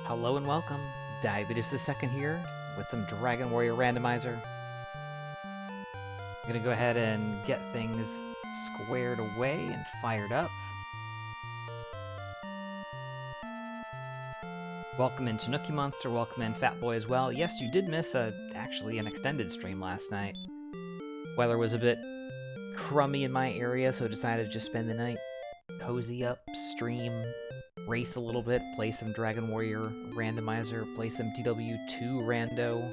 Hello and welcome. Diabetes the Second here with some Dragon Warrior Randomizer. I'm gonna go ahead and get things squared away and fired up. Welcome in Tanuki Monster, welcome in Fat Boy as well. Yes, you did miss actually an extended stream last night. Weather was a bit crummy in my area, so I decided to just spend the night, cozy up, stream, race a little bit, play some Dragon Warrior Randomizer, play some DW2 Rando,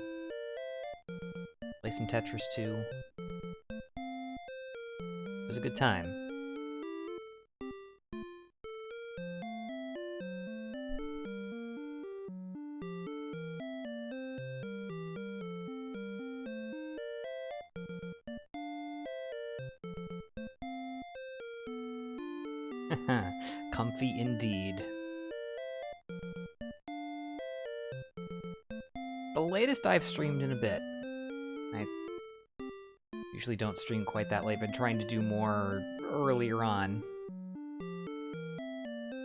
play some Tetris 2. It was a good time. Comfy indeed. The latest I've streamed in a bit. I usually don't stream quite that late, been trying to do more earlier on.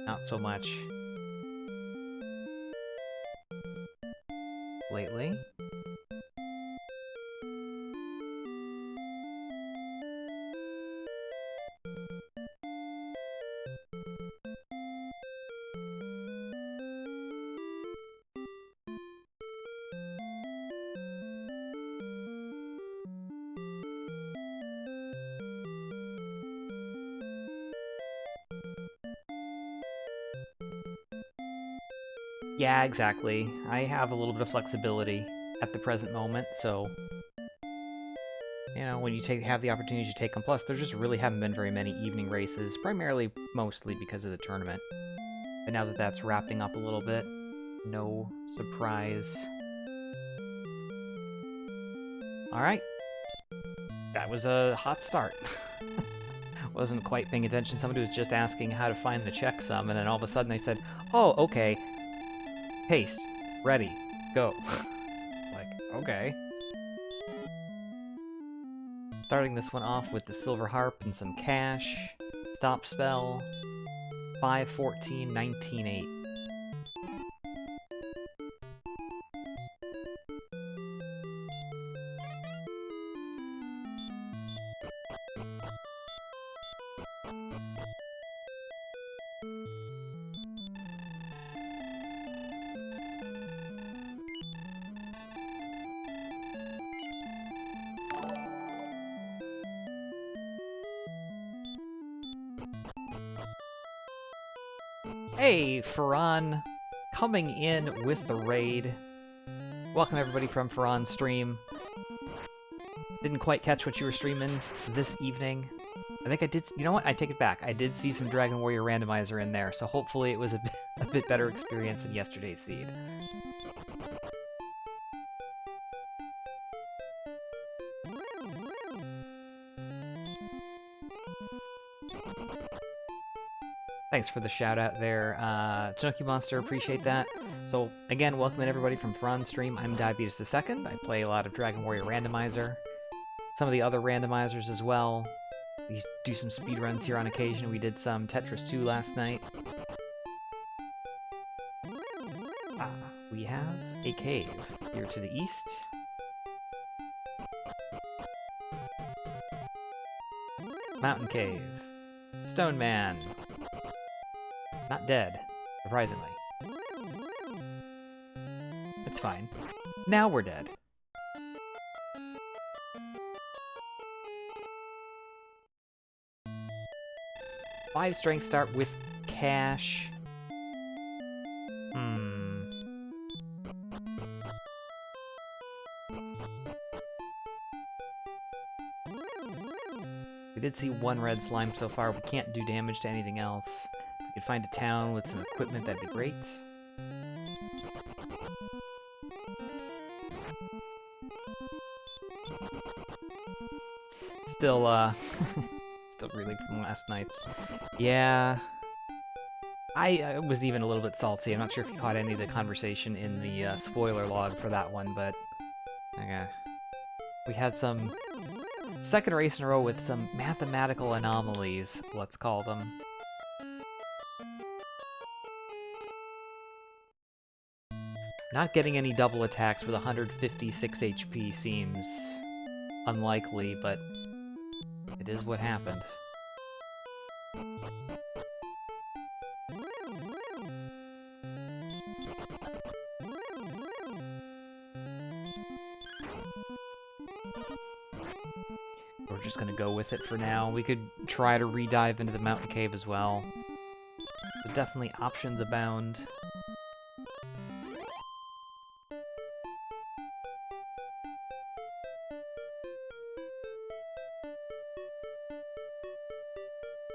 Not so much lately. Yeah, exactly. I have a little bit of flexibility at the present moment, so you know, when you have the opportunity to take them. Plus, there just really haven't been very many evening races, primarily, mostly because of the tournament. But now that that's wrapping up a little bit, no surprise. Alright. That was a hot start. Wasn't quite paying attention. Somebody was just asking how to find the checksum, and then all of a sudden they said, oh, okay. Haste. Ready. Go. It's like, okay. Starting this one off with the Silver Harp and some cash. Stop spell. 5-14, 19-8. Hey, Ferran, coming in with the raid. Welcome everybody from Ferran's stream. Didn't quite catch what you were streaming this evening. I think I did, you know what, I take it back. I did see some Dragon Warrior Randomizer in there, so hopefully it was a bit better experience than yesterday's seed. Thanks for the shout out there, Tanuki Monster, appreciate that. So, again, welcome in everybody from Fran's stream. I'm Diabetes the Second. I play a lot of Dragon Warrior Randomizer. Some of the other randomizers as well. We do some speedruns here on occasion. We did some Tetris 2 last night. We have a cave here to the east. Mountain Cave. Stone Man. Not dead, surprisingly. It's fine. Now we're dead. Five strength start with cash. We did see one red slime so far. We can't do damage to anything else. If we could find a town with some equipment, that'd be great. Still, still reeling from last night's. Yeah. I was even a little bit salty. I'm not sure if you caught any of the conversation in the spoiler log for that one, but we had some second race in a row with some mathematical anomalies, let's call them. Not getting any double attacks with 156 HP seems unlikely, but it is what happened. We're just gonna go with it for now. We could try to re-dive into the mountain cave as well. But definitely options abound.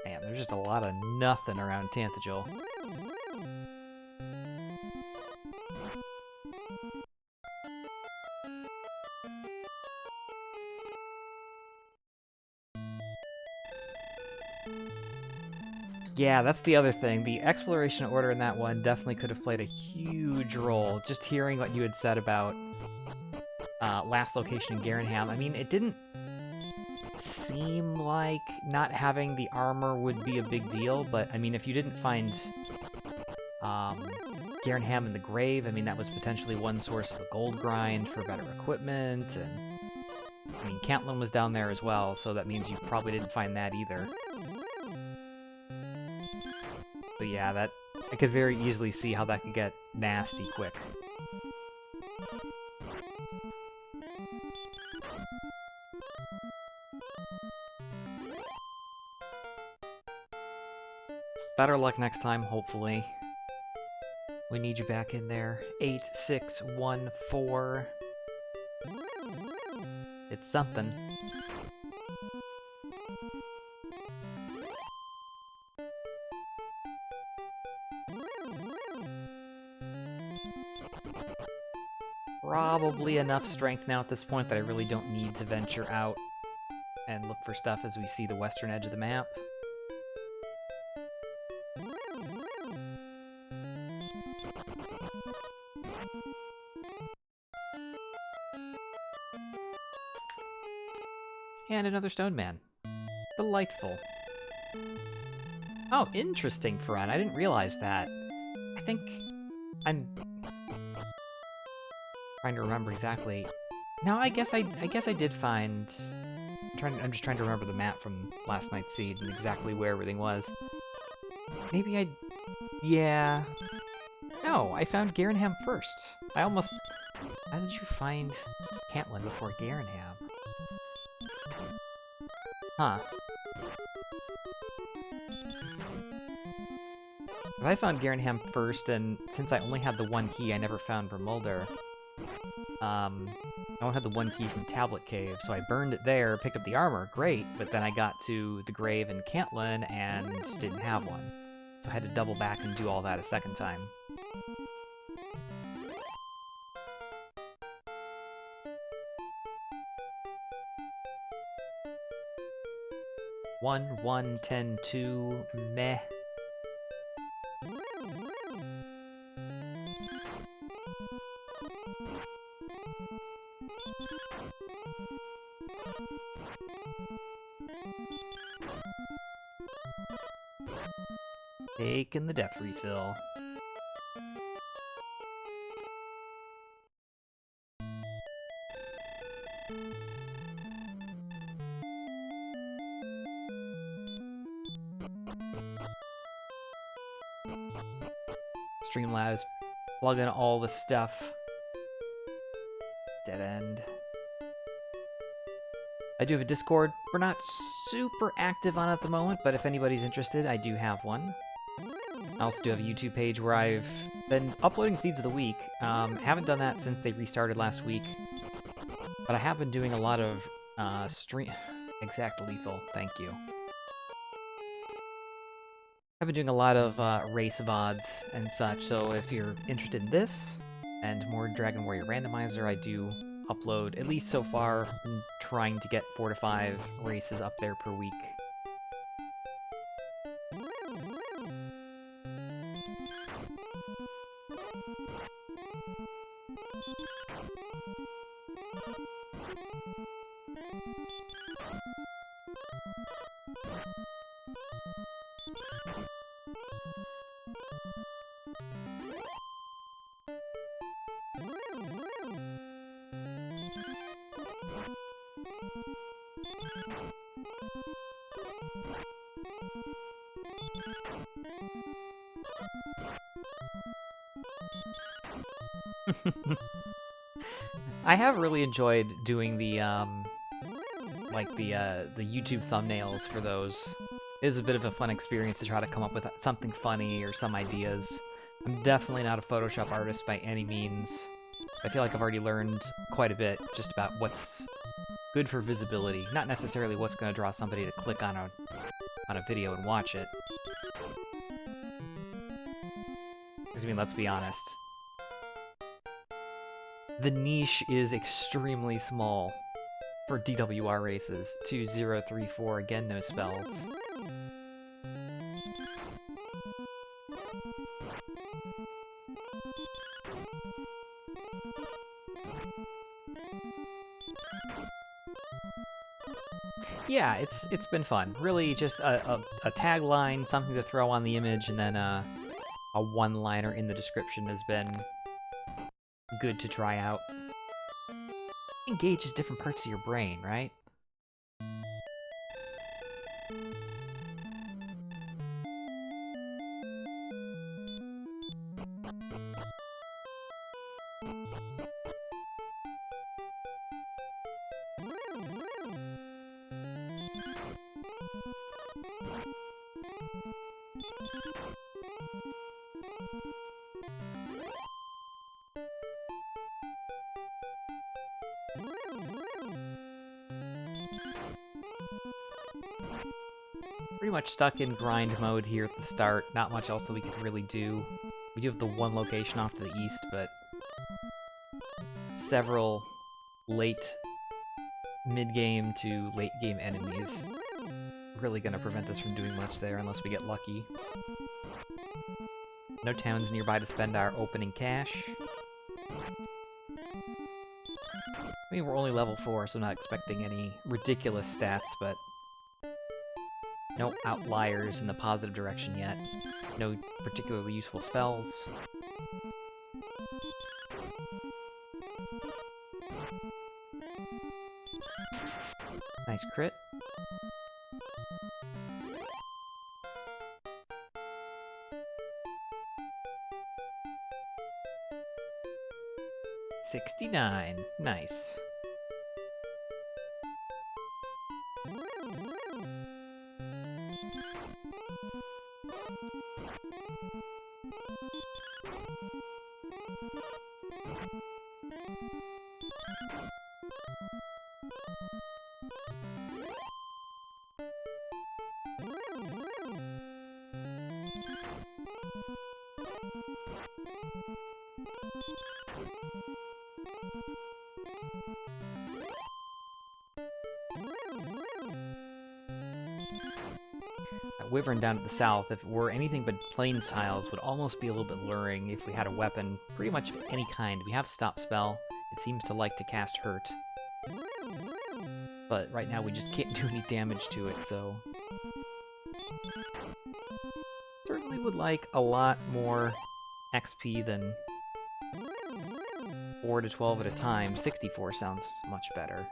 Man, there's just a lot of nothing around Tanthagil. Yeah, that's the other thing. The exploration order in that one definitely could have played a huge role. Just hearing what you had said about last location in Garenham, I mean, it didn't seem like not having the armor would be a big deal, but I mean, if you didn't find Garenham in the grave, I mean, that was potentially one source of a gold grind for better equipment, and I mean, Cantlin was down there as well, so that means you probably didn't find that either. But yeah, that I could very easily see how that could get nasty quick. Better luck next time, hopefully. We need you back in there. 8614. It's something. Probably enough strength now at this point that I really don't need to venture out and look for stuff as we see the western edge of the map. And another stone man. Delightful. Oh, interesting, Ferran. I didn't realize that. I think I'm trying to remember exactly. No, I guess I did find. I'm just trying to remember the map from last night's seed and exactly where everything was. Maybe I. Yeah. No, I found Garenham first. I almost. How did you find Cantlin before Garenham? Huh. I found Garenham first, and since I only had the one key, I never found Vermulder. I only had the one key from Tablet Cave, so I burned it there, picked up the armor, great, but then I got to the grave in Cantlin and didn't have one. So I had to double back and do all that a second time. One, 1, 10, 2, meh. Taking the death refill. Streamlabs, plug in all the stuff. Dead end. I do have a Discord. We're not super active on it at the moment, but if anybody's interested, I do have one. I also do have a YouTube page where I've been uploading Seeds of the Week. Haven't done that since they restarted last week, but I have been doing a lot of Exact Lethal, thank you. I've been doing a lot of race VODs and such, so if you're interested in this and more Dragon Warrior Randomizer, I do upload, at least so far, I'm trying to get 4 to 5 races up there per week. I have really enjoyed doing the the YouTube thumbnails for those. It is a bit of a fun experience to try to come up with something funny or some ideas. I'm definitely not a Photoshop artist by any means. I feel like I've already learned quite a bit just about what's good for visibility, not necessarily what's going to draw somebody to click on a video and watch it. Because, I mean, let's be honest. The niche is extremely small for DWR races. 2034, again, no spells. Yeah, it's been fun. Really just a tagline, something to throw on the image, and then a one-liner in the description has been good to try out. Engages different parts of your brain, right? Pretty much stuck in grind mode here at the start. Not much else that we can really do. We do have the one location off to the east, but several late mid-game to late-game enemies really gonna prevent us from doing much there unless we get lucky. No towns nearby to spend our opening cash. I mean, we're only level 4, so I'm not expecting any ridiculous stats, but no outliers in the positive direction yet. No particularly useful spells. Nice crit. $69. Nice. That wyvern down to the south, if it were anything but plains tiles, would almost be a little bit luring if we had a weapon, pretty much of any kind. We have Stop Spell. It seems to like to cast Hurt. But right now we just can't do any damage to it, so... Certainly would like a lot more XP than 4 to 12 at a time. 64 sounds much better.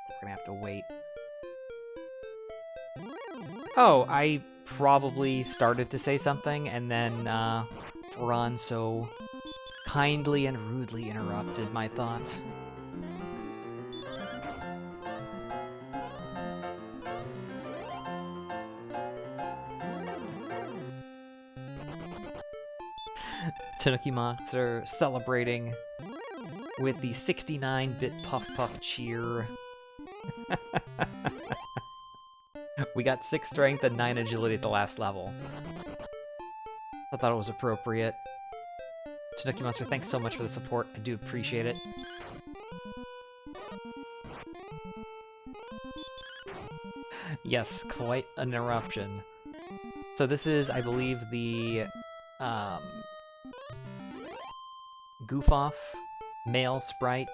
We're gonna have to wait. Oh, I probably started to say something, and then Ron so kindly and rudely interrupted my thought. Tanuki Monster celebrating with the 69-bit Puff Puff cheer. We got 6 strength and 9 agility at the last level. I thought it was appropriate. Tanuki Monster, thanks so much for the support. I do appreciate it. Yes, quite an eruption. So this is, I believe, the Goof-Off male sprite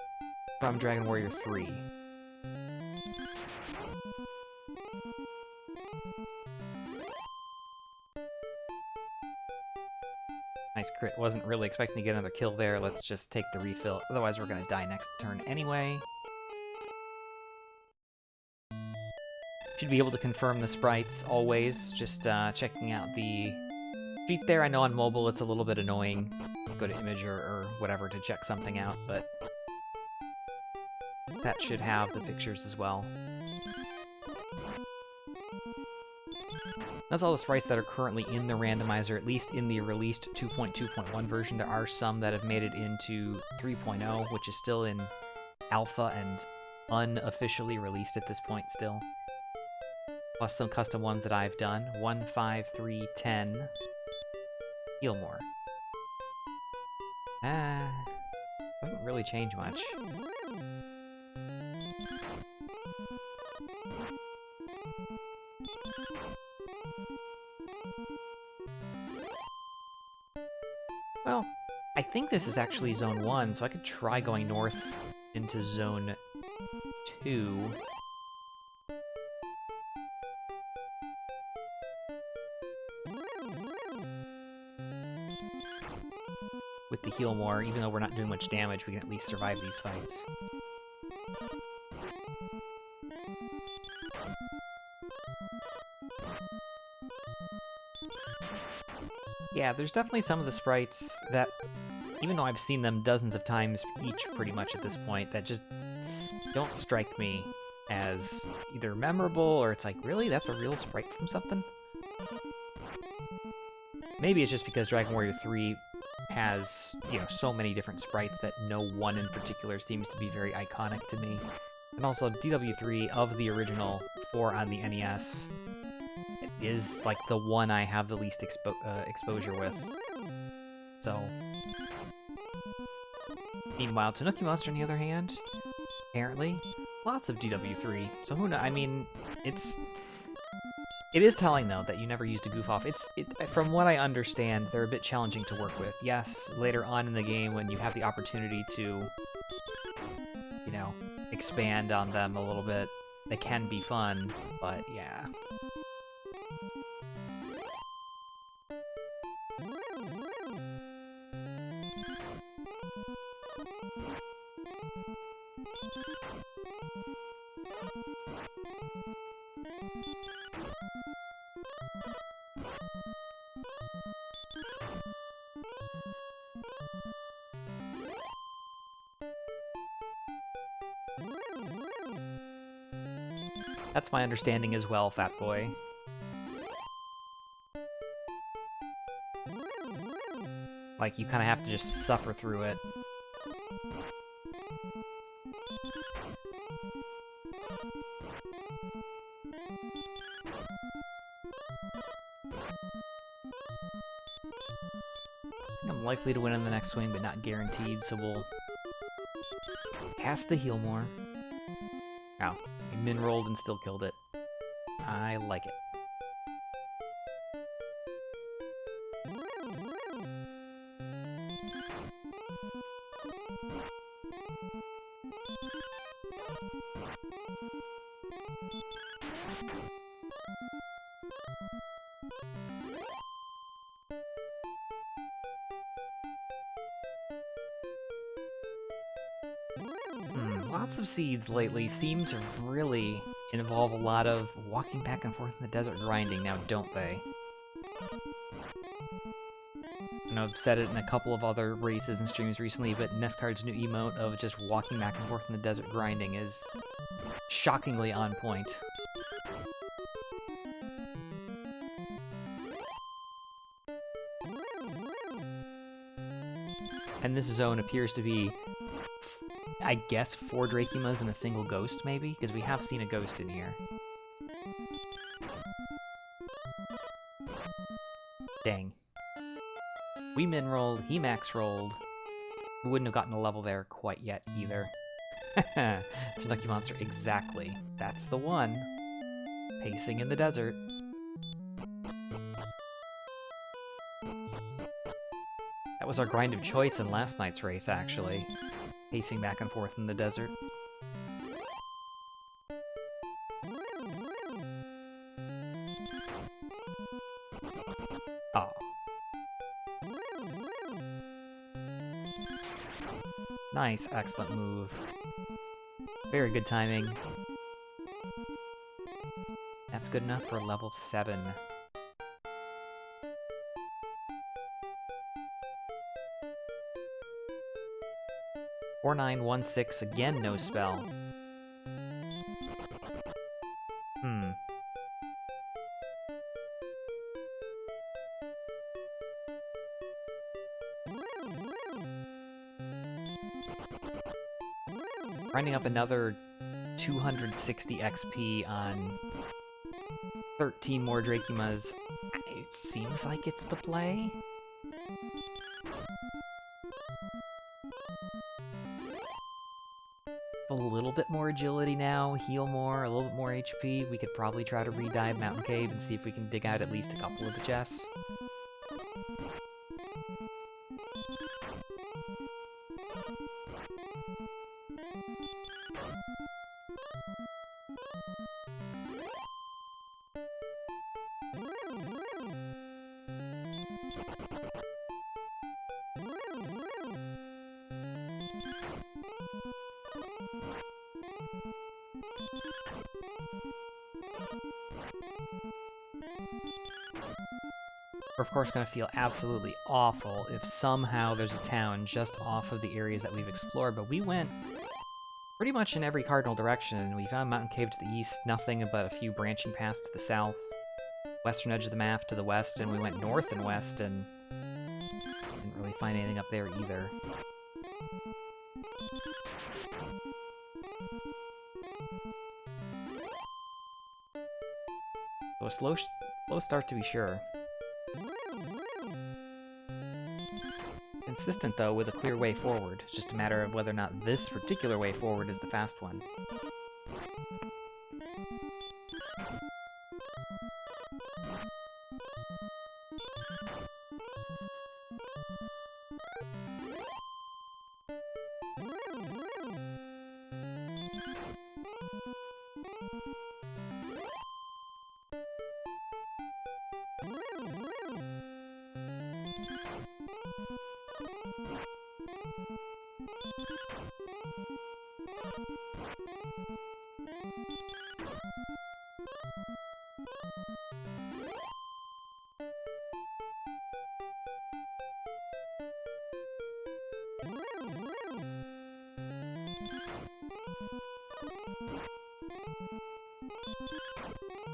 from Dragon Warrior 3. Nice crit. Wasn't really expecting to get another kill there. Let's just take the refill. Otherwise, we're going to die next turn anyway. Should be able to confirm the sprites always, just checking out the sheet there. I know on mobile it's a little bit annoying. Go to Imager or whatever to check something out, but that should have the pictures as well. That's all the sprites that are currently in the randomizer, at least in the released 2.2.1 version. There are some that have made it into 3.0, which is still in alpha and unofficially released at this point still. Plus some custom ones that I've done. 1, 5, 3, 10. Gilmore. Doesn't really change much. Well, I think this is actually Zone 1, so I could try going north into Zone 2. With the heal more, even though we're not doing much damage, we can at least survive these fights. Yeah, there's definitely some of the sprites that, even though I've seen them dozens of times each pretty much at this point, that just don't strike me as either memorable or it's like, really? That's a real sprite from something? Maybe it's just because Dragon Warrior 3 has, you know, so many different sprites that no one in particular seems to be very iconic to me. And also, DW3 of the original 4 on the NES is like the one I have the least exposure with. So, meanwhile, Tanuki Monster, on the other hand, apparently, lots of DW3. So who knows? I mean, it is telling though that you never used a goof off. From what I understand, they're a bit challenging to work with. Yes, later on in the game when you have the opportunity to, you know, expand on them a little bit, they can be fun, but yeah. That's my understanding as well, Fat Boy. Like, you kind of have to just suffer through it. I think I'm likely to win on the next swing, but not guaranteed, so we'll cast the heal more. Wow. Min rolled and still killed it. I like it. Lots of seeds lately seem to really involve a lot of walking back and forth in the desert grinding now, don't they? I know I've said it in a couple of other races and streams recently, but Nescard's new emote of just walking back and forth in the desert grinding is shockingly on point. And this zone appears to be, I guess, 4 Dracumas and a single ghost, maybe? Because we have seen a ghost in here. Dang. We min rolled, he max rolled. We wouldn't have gotten a level there quite yet, either. Tanuki Monster, exactly. That's the one. Pacing in the desert. That was our grind of choice in last night's race, actually. Pacing back and forth in the desert. Oh. Nice, excellent move. Very good timing. That's good enough for level 7. 4916, again no spell. Grinding up another 260 XP on 13 more Dracumas. It seems like it's the play. A little bit more agility now, heal more, a little bit more HP. We could probably try to re-dive Mountain Cave and see if we can dig out at least a couple of the chests. We're of course going to feel absolutely awful if somehow there's a town just off of the areas that we've explored, but we went pretty much in every cardinal direction. We found Mountain Cave to the east, nothing but a few branching paths to the south, western edge of the map to the west, and we went north and west and didn't really find anything up there either. So a slow start to be sure. Consistent, though, with a clear way forward. It's just a matter of whether or not this particular way forward is the fast one.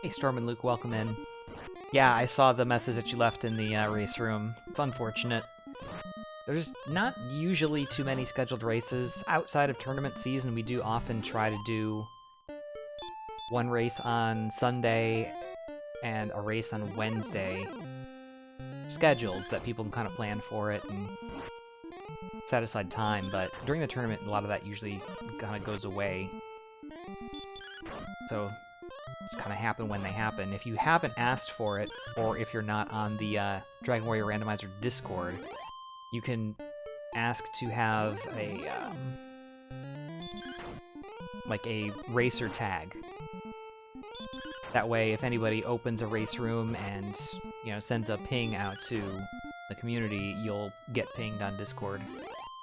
Hey Storm and Luke, welcome in. Yeah, I saw the message that you left in the race room. It's unfortunate. There's not usually too many scheduled races. Outside of tournament season, we do often try to do one race on Sunday and a race on Wednesday scheduled so that people can kind of plan for it and set aside time, but during the tournament, a lot of that usually kind of goes away. So kind of happen when they happen. If you haven't asked for it, or if you're not on the Dragon Warrior Randomizer Discord, you can ask to have a like a racer tag. That way, if anybody opens a race room and sends a ping out to the community, you'll get pinged on Discord.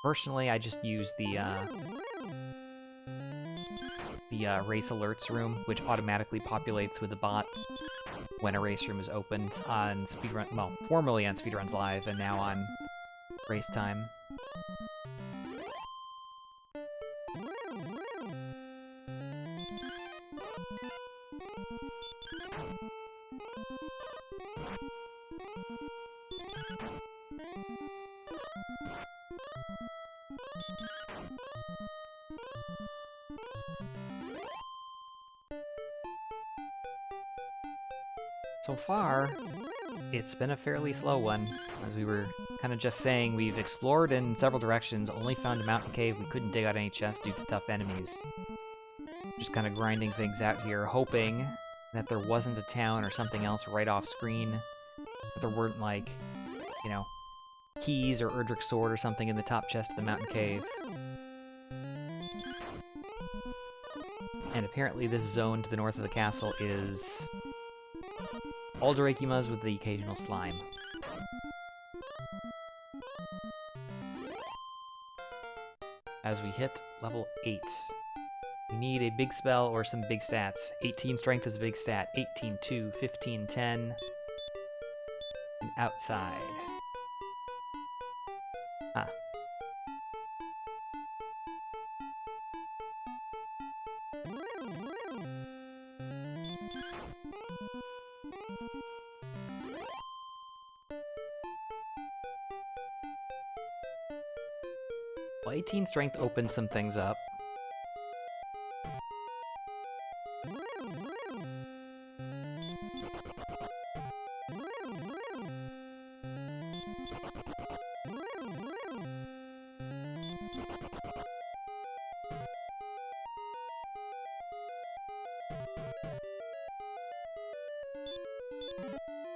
Personally, I just use the race alerts room, which automatically populates with the bot when a race room is opened on Speedrun, well, formerly on Speedruns Live, and now on Race Time. So far, it's been a fairly slow one. As we were kind of just saying, we've explored in several directions, only found a mountain cave. We couldn't dig out any chests due to tough enemies. Just kind of grinding things out here, hoping that there wasn't a town or something else right off screen. That there weren't, like, keys or Erdrick Sword or something in the top chest of the mountain cave. And apparently this zone to the north of the castle is all Dracumas with the occasional slime. As we hit level 8. We need a big spell or some big stats. 18 strength is a big stat. 18, 2, 15, 10. And outside. Huh. Well, 18 strength opens some things up.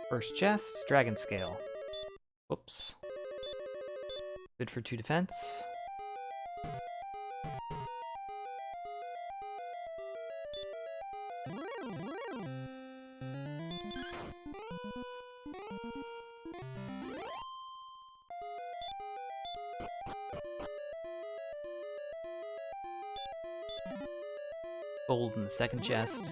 First chest, Dragon Scale. Whoops. Good for 2 defense. Gold in the second chest.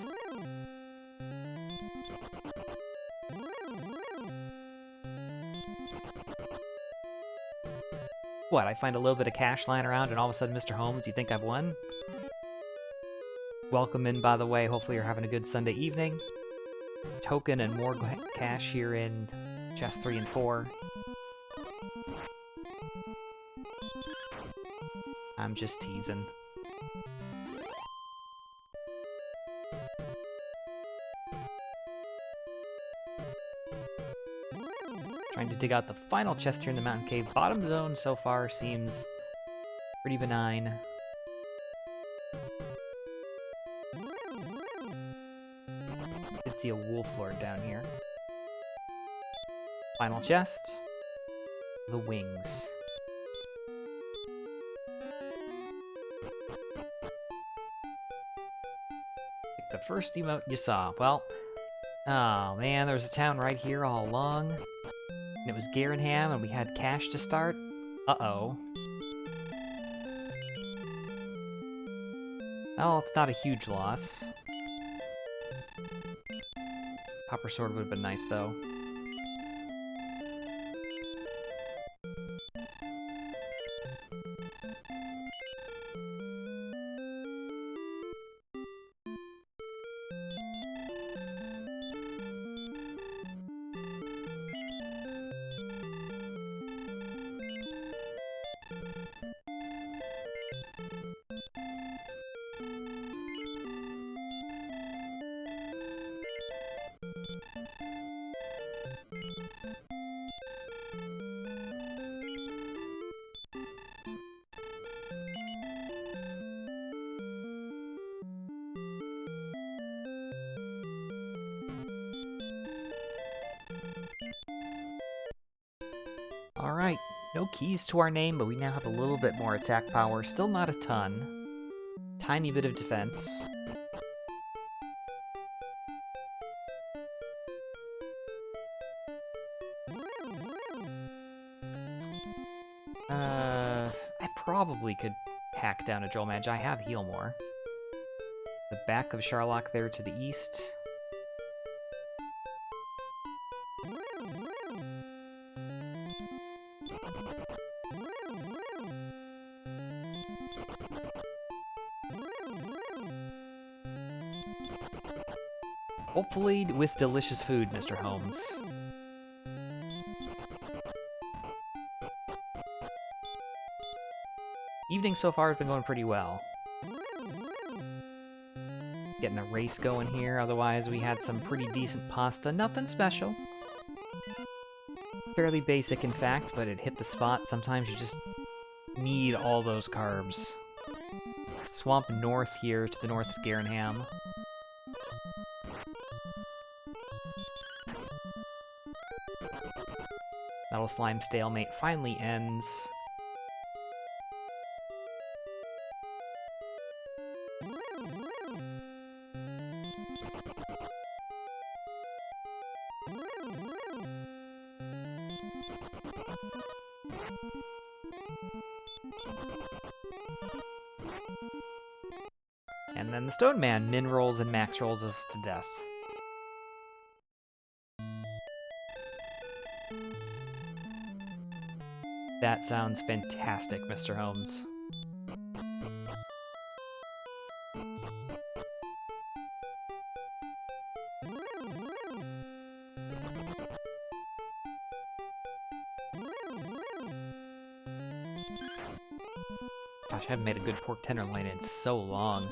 What, I find a little bit of cash lying around and all of a sudden, Mr. Holmes, you think I've won? Welcome in, by the way. Hopefully you're having a good Sunday evening. Token and more cash here in chest 3 and 4. I'm just teasing. Trying to dig out the final chest here in the mountain cave. Bottom zone so far seems pretty benign. Did see a wolf lord down here. Final chest. The wings. Pick the first emote you saw. Well, oh man, there was a town right here all along. And it was Garenham, and we had cash to start. Uh-oh. Well, it's not a huge loss. Copper sword would have been nice, though. Alright, no keys to our name, but we now have a little bit more attack power. Still not a ton. Tiny bit of defense. I probably could hack down a Joel Madge. I have heal more. The back of Sharlock there to the east. Hopefully with delicious food, Mr. Holmes. Evening so far has been going pretty well. Getting a race going here, otherwise we had some pretty decent pasta. Nothing special. Fairly basic, in fact, but it hit the spot. Sometimes you just need all those carbs. Swamp north here, to the north of Garenham. Metal Slime stalemate finally ends. And then the Stone Man min rolls and max rolls us to death. That sounds fantastic, Mr. Holmes. Gosh, I haven't made a good pork tenderloin in so long.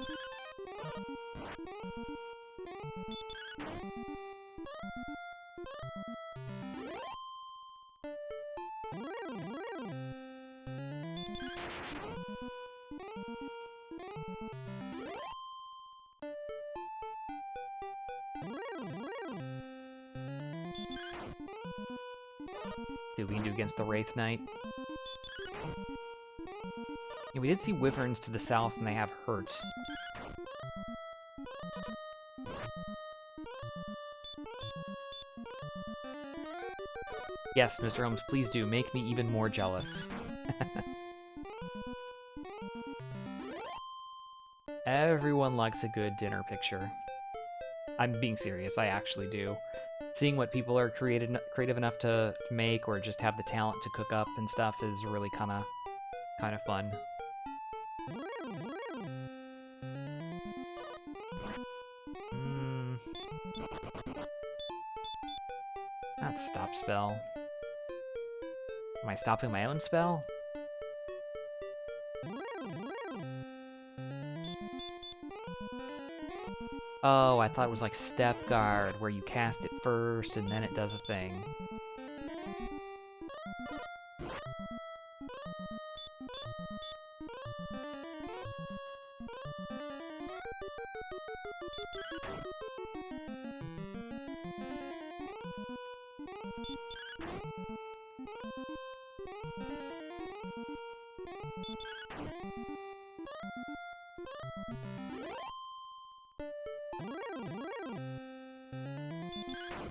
See what we can do against the Wraith Knight. Yeah, we did see wyverns to the south, and they have hurt. Yes, Mr. Holmes, please do. Make me even more jealous. Everyone likes a good dinner picture. I'm being serious, I actually do. Seeing what people are creative enough to make, or just have the talent to cook up and stuff, is really kind of fun. Not stop spell. Am I stopping my own spell? Oh, I thought it was like Step Guard, where you cast it first and then it does a thing.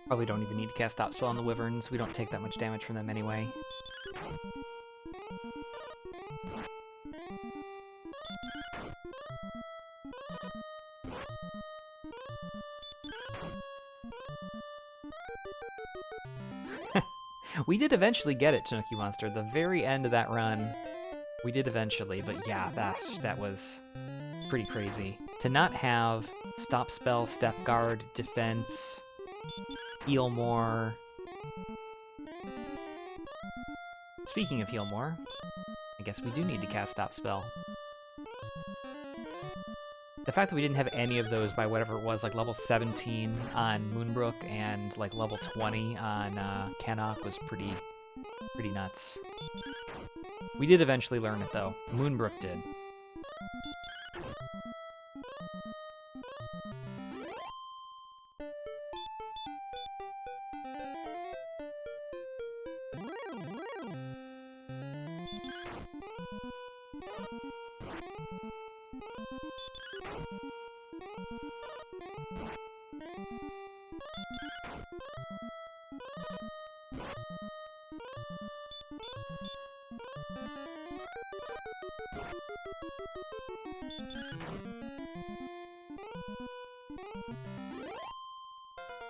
Probably don't even need to cast Stop Spell on the Wyverns. We don't take that much damage from them anyway. We did eventually get it, Tanuki Monster. The very end of that run, we did eventually, but yeah, that was pretty crazy. To not have Stop Spell, Step Guard, Defense, Heal More. Speaking of Heal More, I guess we do need to cast Stop Spell. The fact that we didn't have any of those by whatever it was, like level 17 on Moonbrook and like level 20 on Kenok was pretty nuts. We did eventually learn it though. Moonbrook did.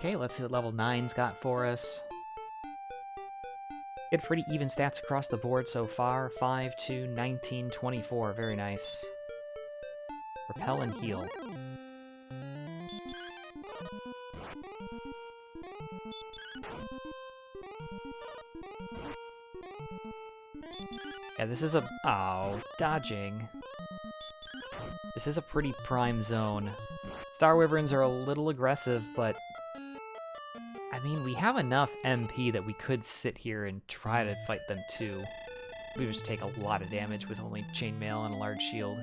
Okay, let's see what level 9's got for us. Get pretty even stats across the board so far. 5, 2, 19, 24. Very nice. Repel and heal. Yeah, this is a... Oh, dodging. This is a pretty prime zone. Star Wyverns are a little aggressive, but... I mean, we have enough MP that we could sit here and try to fight them too. We would just take a lot of damage with only chainmail and a large shield.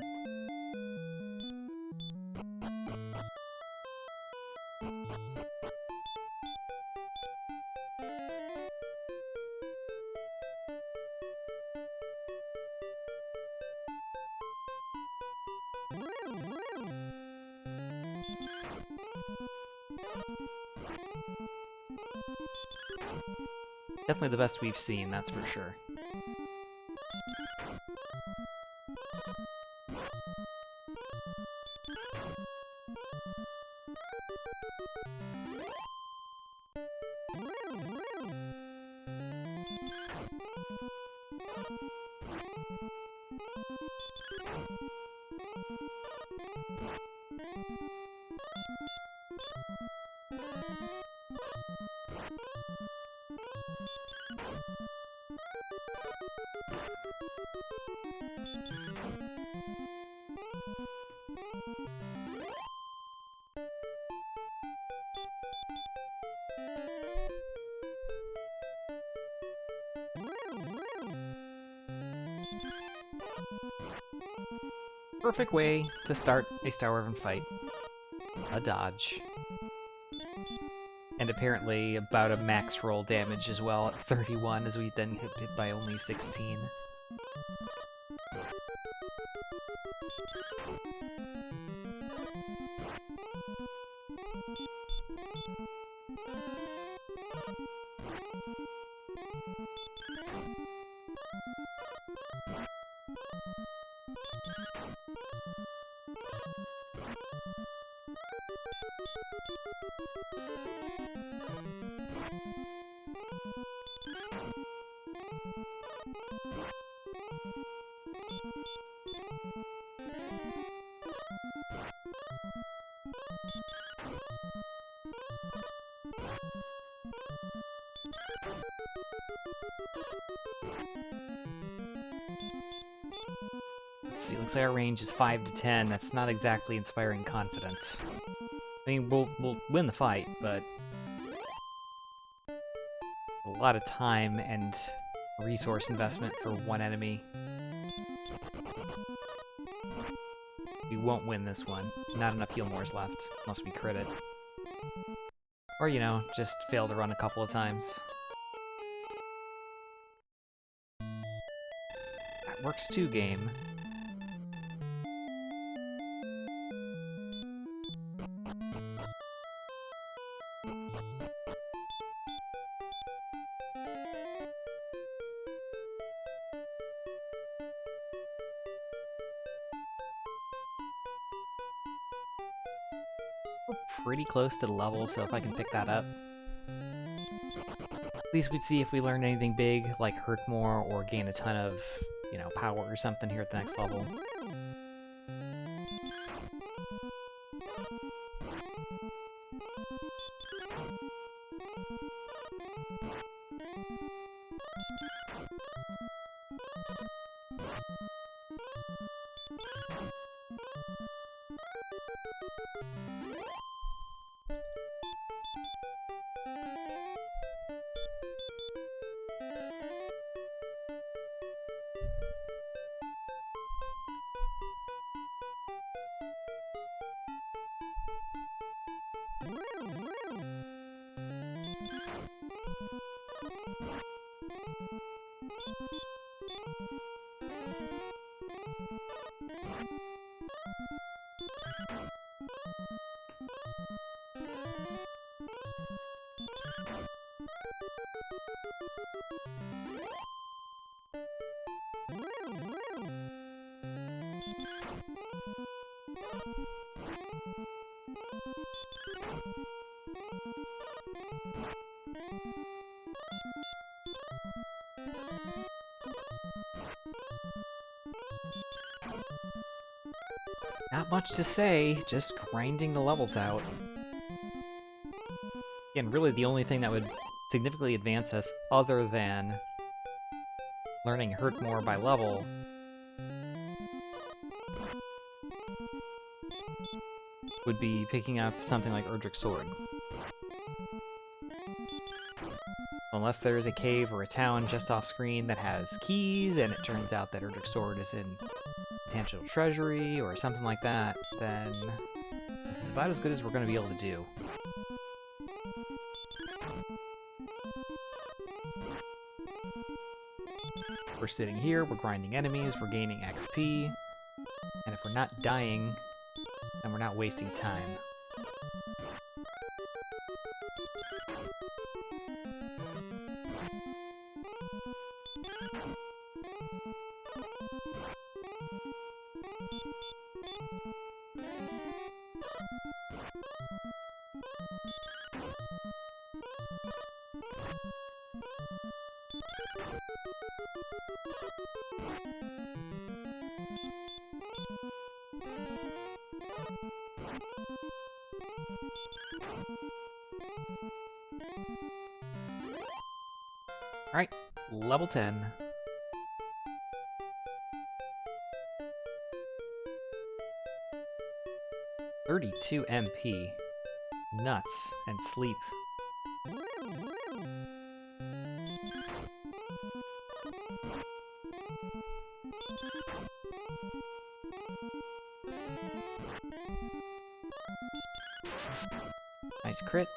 Definitely the best we've seen, that's for sure. Perfect way to start a Star Wyvern fight. A dodge. And apparently about a max roll damage as well at 31, as we then hit by only 16. Let's see, looks like our range is 5 to 10. That's not exactly inspiring confidence. I mean, we'll win the fight, but a lot of time and resource investment for one enemy. We won't win this one. Not enough heal mores left, unless we crit it. Or, you know, just fail to run a couple of times. That works too, game. We're pretty close to the level, so if I can pick that up. At least we'd see if we learn anything big, like hurt more or gain a ton of, you know, power or something here at the next level. Not much to say, just grinding the levels out. Again, really the only thing that would significantly advance us other than learning hurt more by level would be picking up something like Erdrick's Sword. Unless there is a cave or a town just off screen that has keys, and it turns out that Erdrick's Sword is in Potential Treasury or something like that, then this is about as good as we're going to be able to do. We're sitting here, we're grinding enemies, we're gaining XP, and if we're not dying, then we're not wasting time. Alright, level 10. 32 MP. Nuts. And sleep. Nice crit.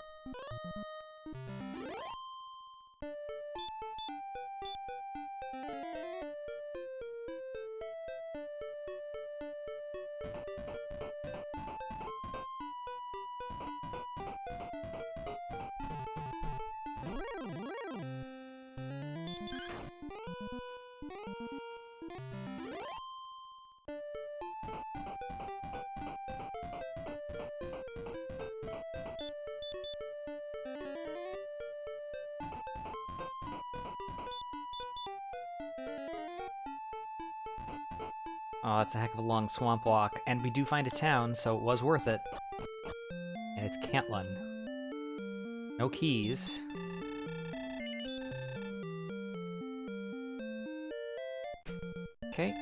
Oh, it's a heck of a long swamp walk, and we do find a town, so it was worth it. And it's Cantlin. No keys. Okay.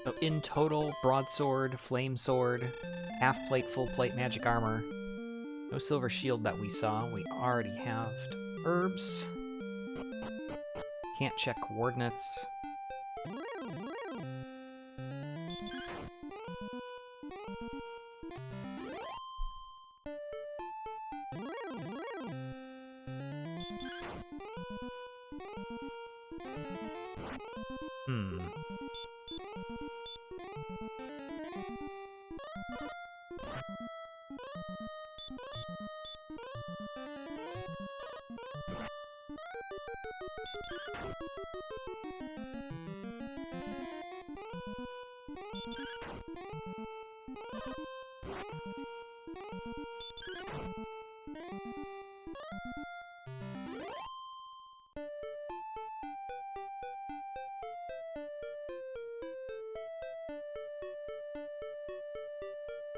So in total, broadsword, flame sword, half plate, full plate, magic armor. No silver shield that we saw. We already have herbs. Can't check coordinates.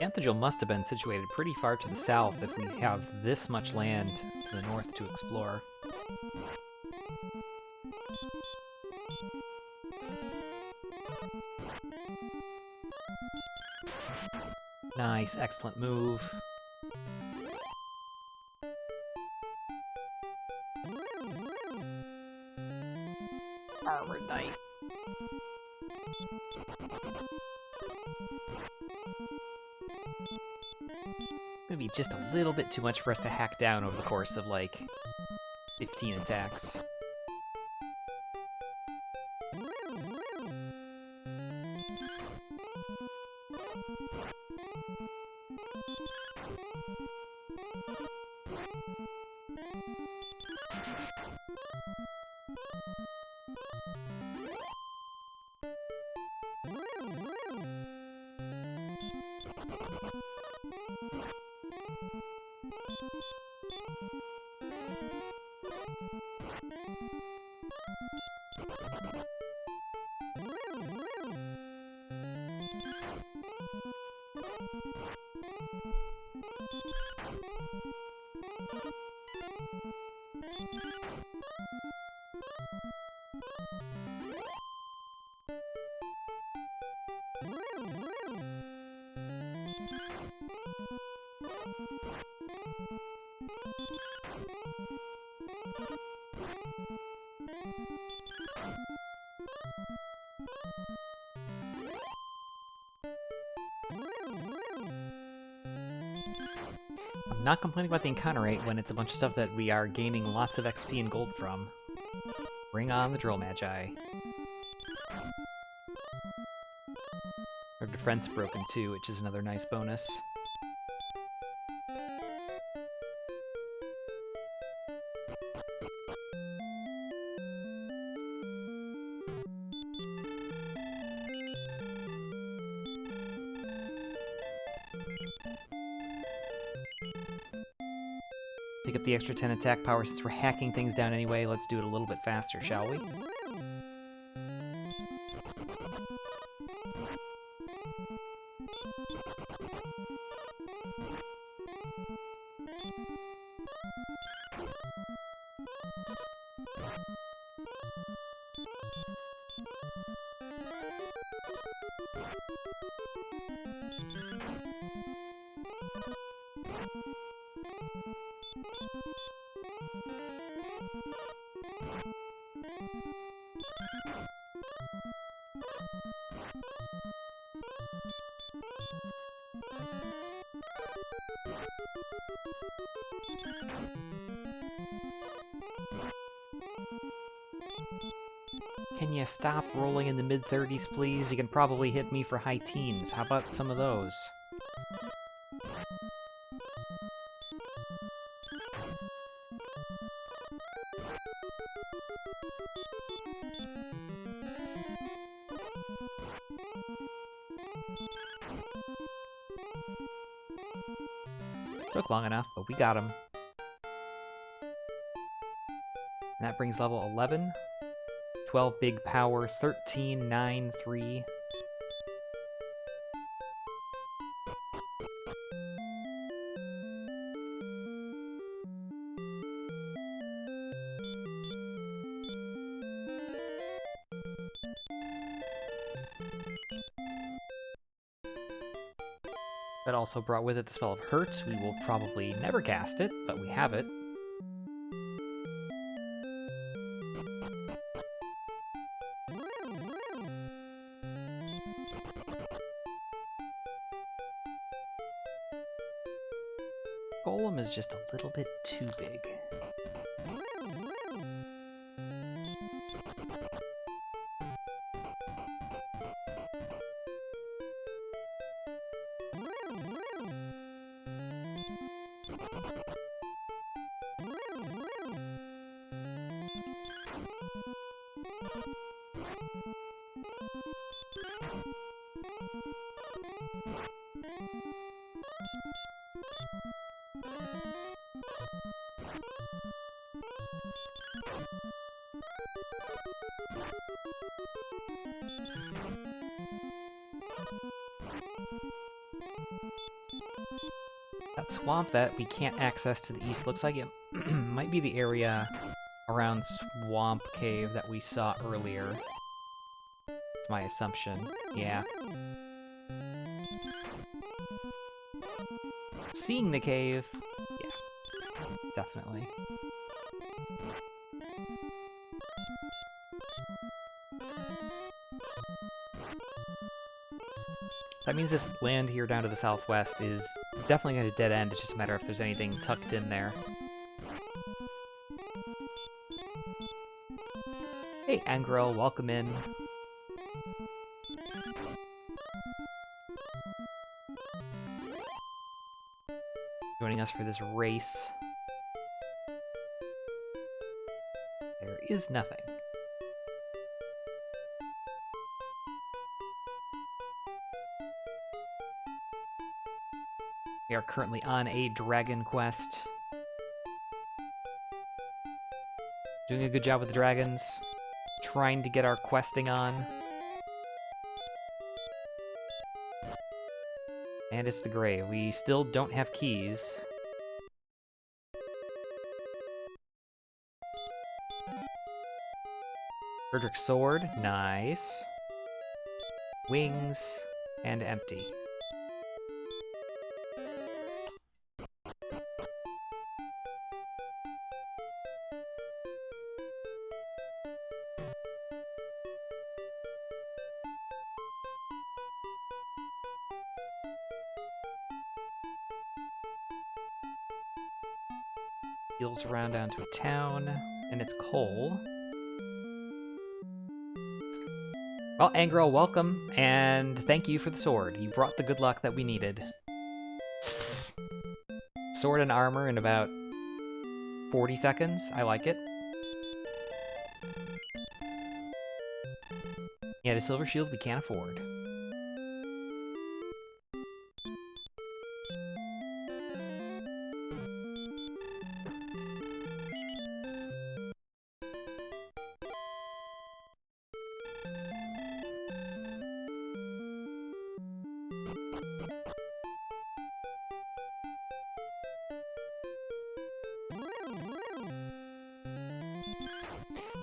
Anthogel must have been situated pretty far to the south if we have this much land to the north to explore. Nice, excellent move. Armored Knight. Maybe just a little bit too much for us to hack down over the course of, like, 15 attacks. I'm not complaining about the encounter rate when it's a bunch of stuff that we are gaining lots of XP and gold from. Bring on the Drill Magi. Our defense broken too, which is another nice bonus. Pick up the extra 10 attack power since we're hacking things down anyway. Let's do it a little bit faster, shall we? Can you stop rolling in the mid-30s, please? You can probably hit me for high teens. How about some of those? Took long enough, but we got him. And that brings level 11. 12 big power, 13, 9, 3. That also brought with it the spell of Hurt. We will probably never cast it, but we have it. Golem is just a little bit too big. That swamp that we can't access to the east looks like it might be the area around Swamp Cave that we saw earlier. That's my assumption. Yeah. Seeing the cave, yeah, definitely. That means this land here down to the southwest is definitely going to dead end. It's just a matter of if there's anything tucked in there. Hey, Angro, welcome in. Joining us for this race. There is nothing. We are currently on a dragon quest. Doing a good job with the dragons. Trying to get our questing on. And it's the grave. We still don't have keys. Frederick's sword, nice. Wings, and empty. Heals around down to a town, and it's coal. Well, Angro, welcome, and thank you for the sword. You brought the good luck that we needed. Sword and armor in about 40 seconds. I like it. Yeah, the silver shield we can't afford.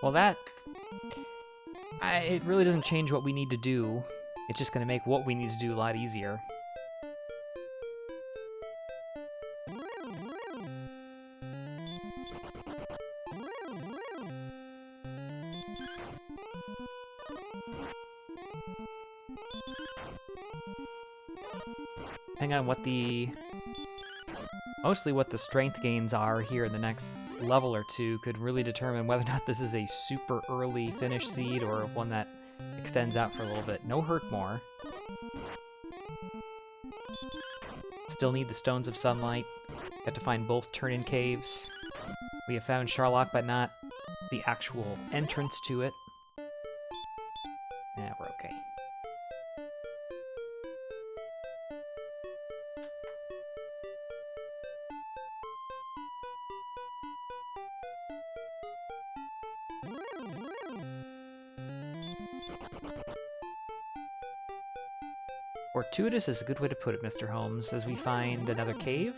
Well, that... it really doesn't change what we need to do. It's just going to make what we need to do a lot easier. Depending on what the... mostly what the strength gains are here in the next level or two could really determine whether or not this is a super early finish seed or one that extends out for a little bit. No hurt more. Still need the Stones of Sunlight. Have to find both turn-in caves. We have found Charlock, but not the actual entrance to it. Yeah, we're okay. Fortuitous is a good way to put it, Mr. Holmes, as we find another cave.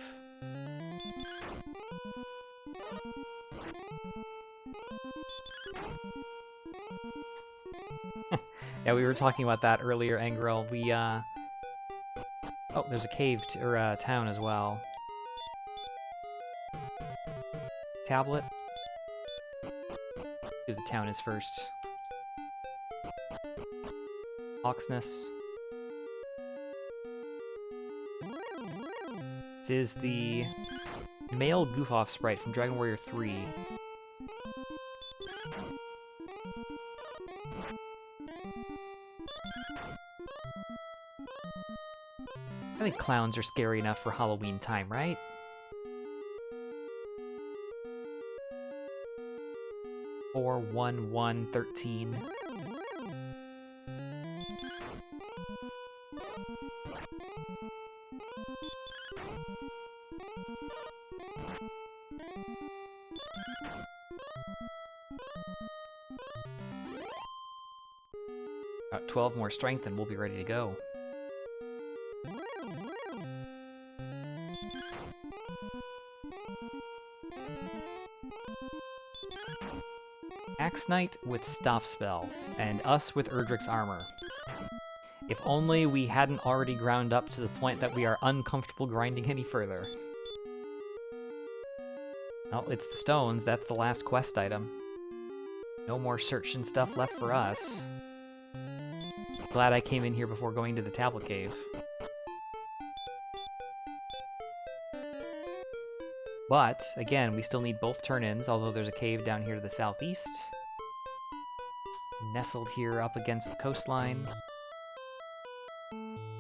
Yeah, we were talking about that earlier, Angrel. We, oh, there's a cave, or a town as well. Tablet. Do the town is first. Oxness. This is the male goof-off sprite from Dragon Warrior 3. I think clowns are scary enough for Halloween time, right? Four, 1, 1, 13. About 12 more strength and we'll be ready to go. Axe Knight with Stop Spell, and us with Erdrick's Armor. If only we hadn't already ground up to the point that we are uncomfortable grinding any further. Well, it's the stones, that's the last quest item. No more searching stuff left for us. Glad I came in here before going to the Tablet Cave. But, again, we still need both turn-ins, although there's a cave down here to the southeast. Nestled here up against the coastline.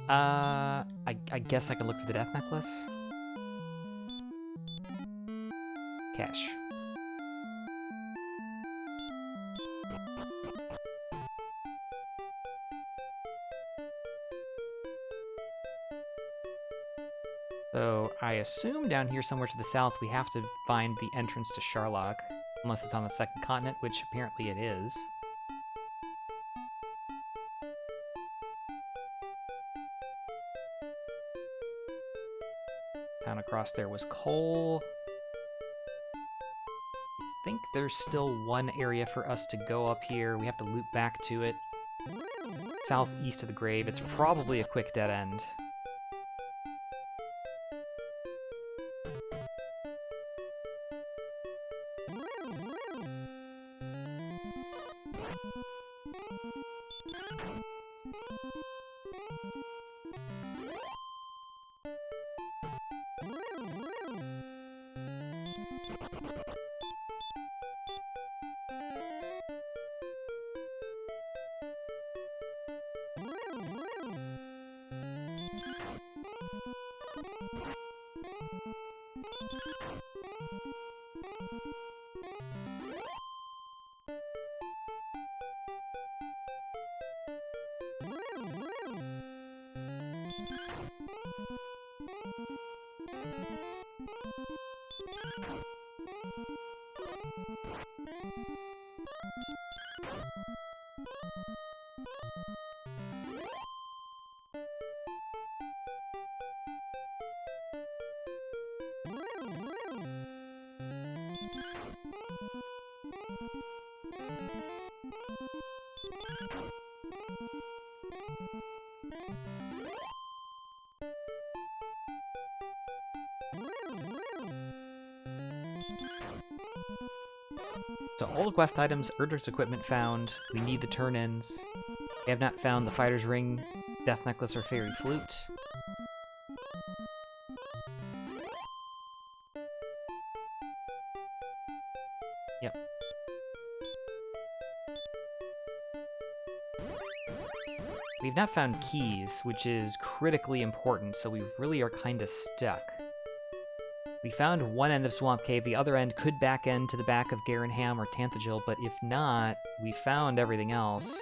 I guess I can look for the Death Necklace. Cash. So, I assume down here somewhere to the south we have to find the entrance to Charlock, unless it's on the second continent, which apparently it is. Town across there was coal. I think there's still one area for us to go up here. We have to loop back to it. Southeast of the grave. It's probably a quick dead end. So all the quest items, Erdrick's equipment found. We need the turn-ins. We have not found the Fighter's Ring, Death Necklace, or Fairy Flute. Yep. We've not found keys, which is critically important, so we really are kind of stuck. We found one end of Swamp Cave, the other end could back end to the back of Garenham or Tanthagil, but if not, we found everything else.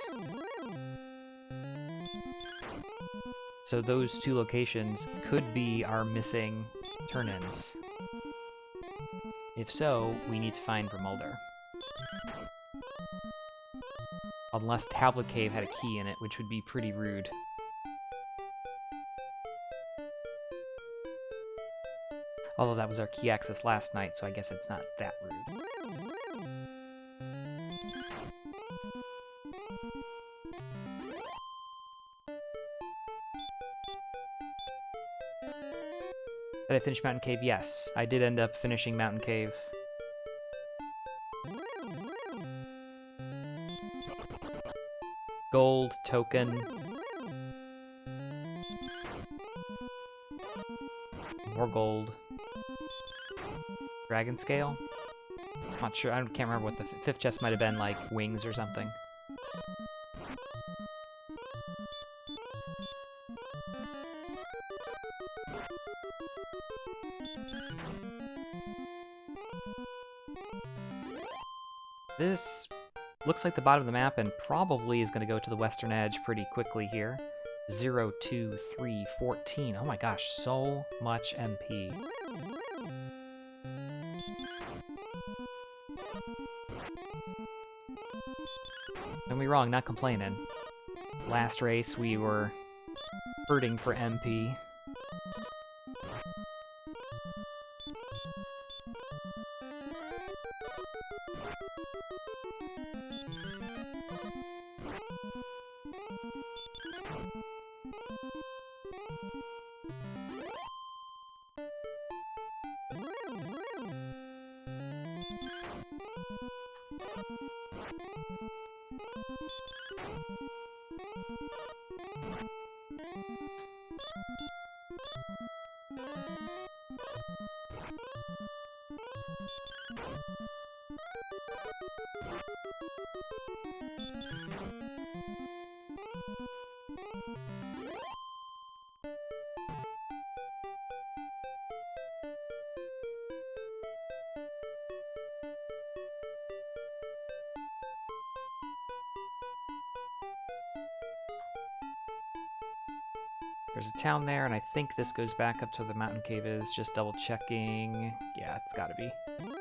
So those two locations could be our missing turn-ins. If so, we need to find Vermulder. Unless Tablet Cave had a key in it, which would be pretty rude. Although that was our key access last night, so I guess it's not that rude. Did I finish Mountain Cave? Yes, I did end up finishing Mountain Cave. Gold, token. More gold. Dragon scale? Not sure, I can't remember what the fifth chest might have been, like wings or something. This looks like the bottom of the map and probably is going to go to the western edge pretty quickly here. 0, 2, 3, 14. Oh my gosh, so much MP. Don't be wrong, not complaining. Last race we were hurting for MP. There's a town there, and I think this goes back up to where the mountain cave is. Just double checking. Yeah, it's gotta be.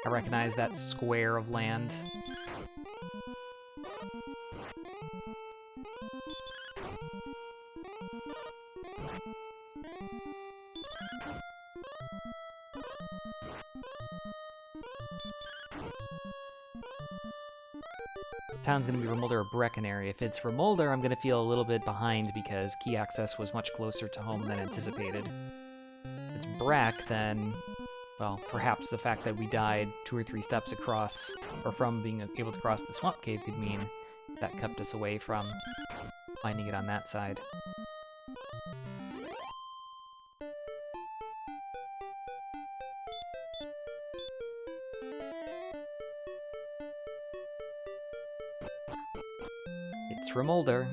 I recognize that square of land. Town's gonna be Vermulder or Breckenary. If it's Vermulder, I'm gonna feel a little bit behind because key access was much closer to home than anticipated. If it's Breck, then, well, perhaps the fact that we died 2 or 3 steps across, or from being able to cross the Swamp Cave could mean that kept us away from finding it on that side. It's Vermulder.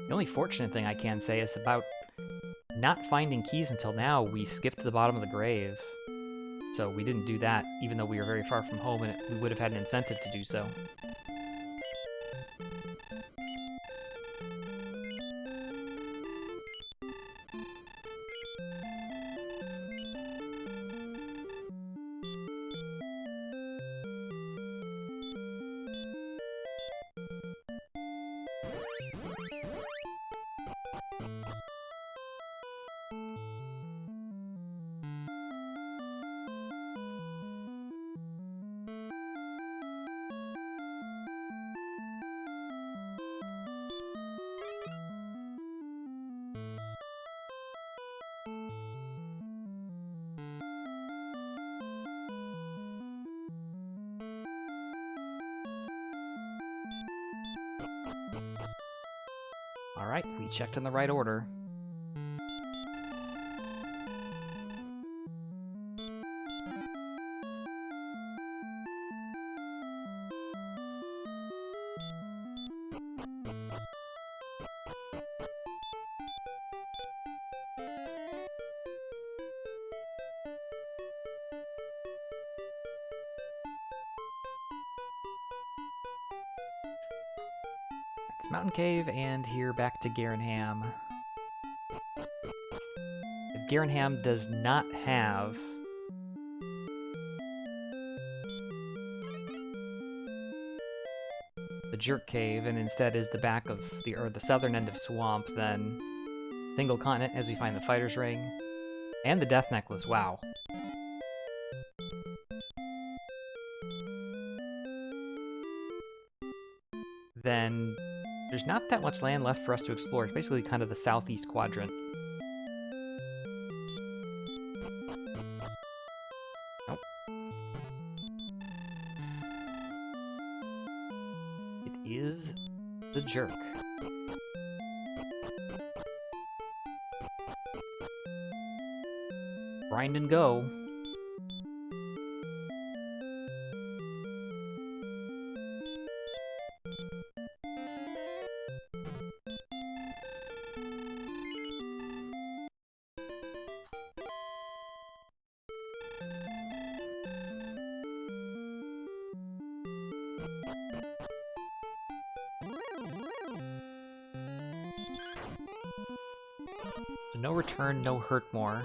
The only fortunate thing I can say is about not finding keys until now. We skipped to the bottom of the grave. So we didn't do that, even though we were very far from home, and we would have had an incentive to do so. Alright, we checked in the right order. It's Mountain Cave, and here back to Garenham. Garenham does not have the Jerk Cave, and instead is the back of the southern end of Swamp, then Single Continent as we find the Fighter's Ring, and the Death Necklace. Wow. Then there's not that much land left for us to explore. It's basically kind of the southeast quadrant. Nope. It is the Jerk. Grind and go. No return, no hurt more.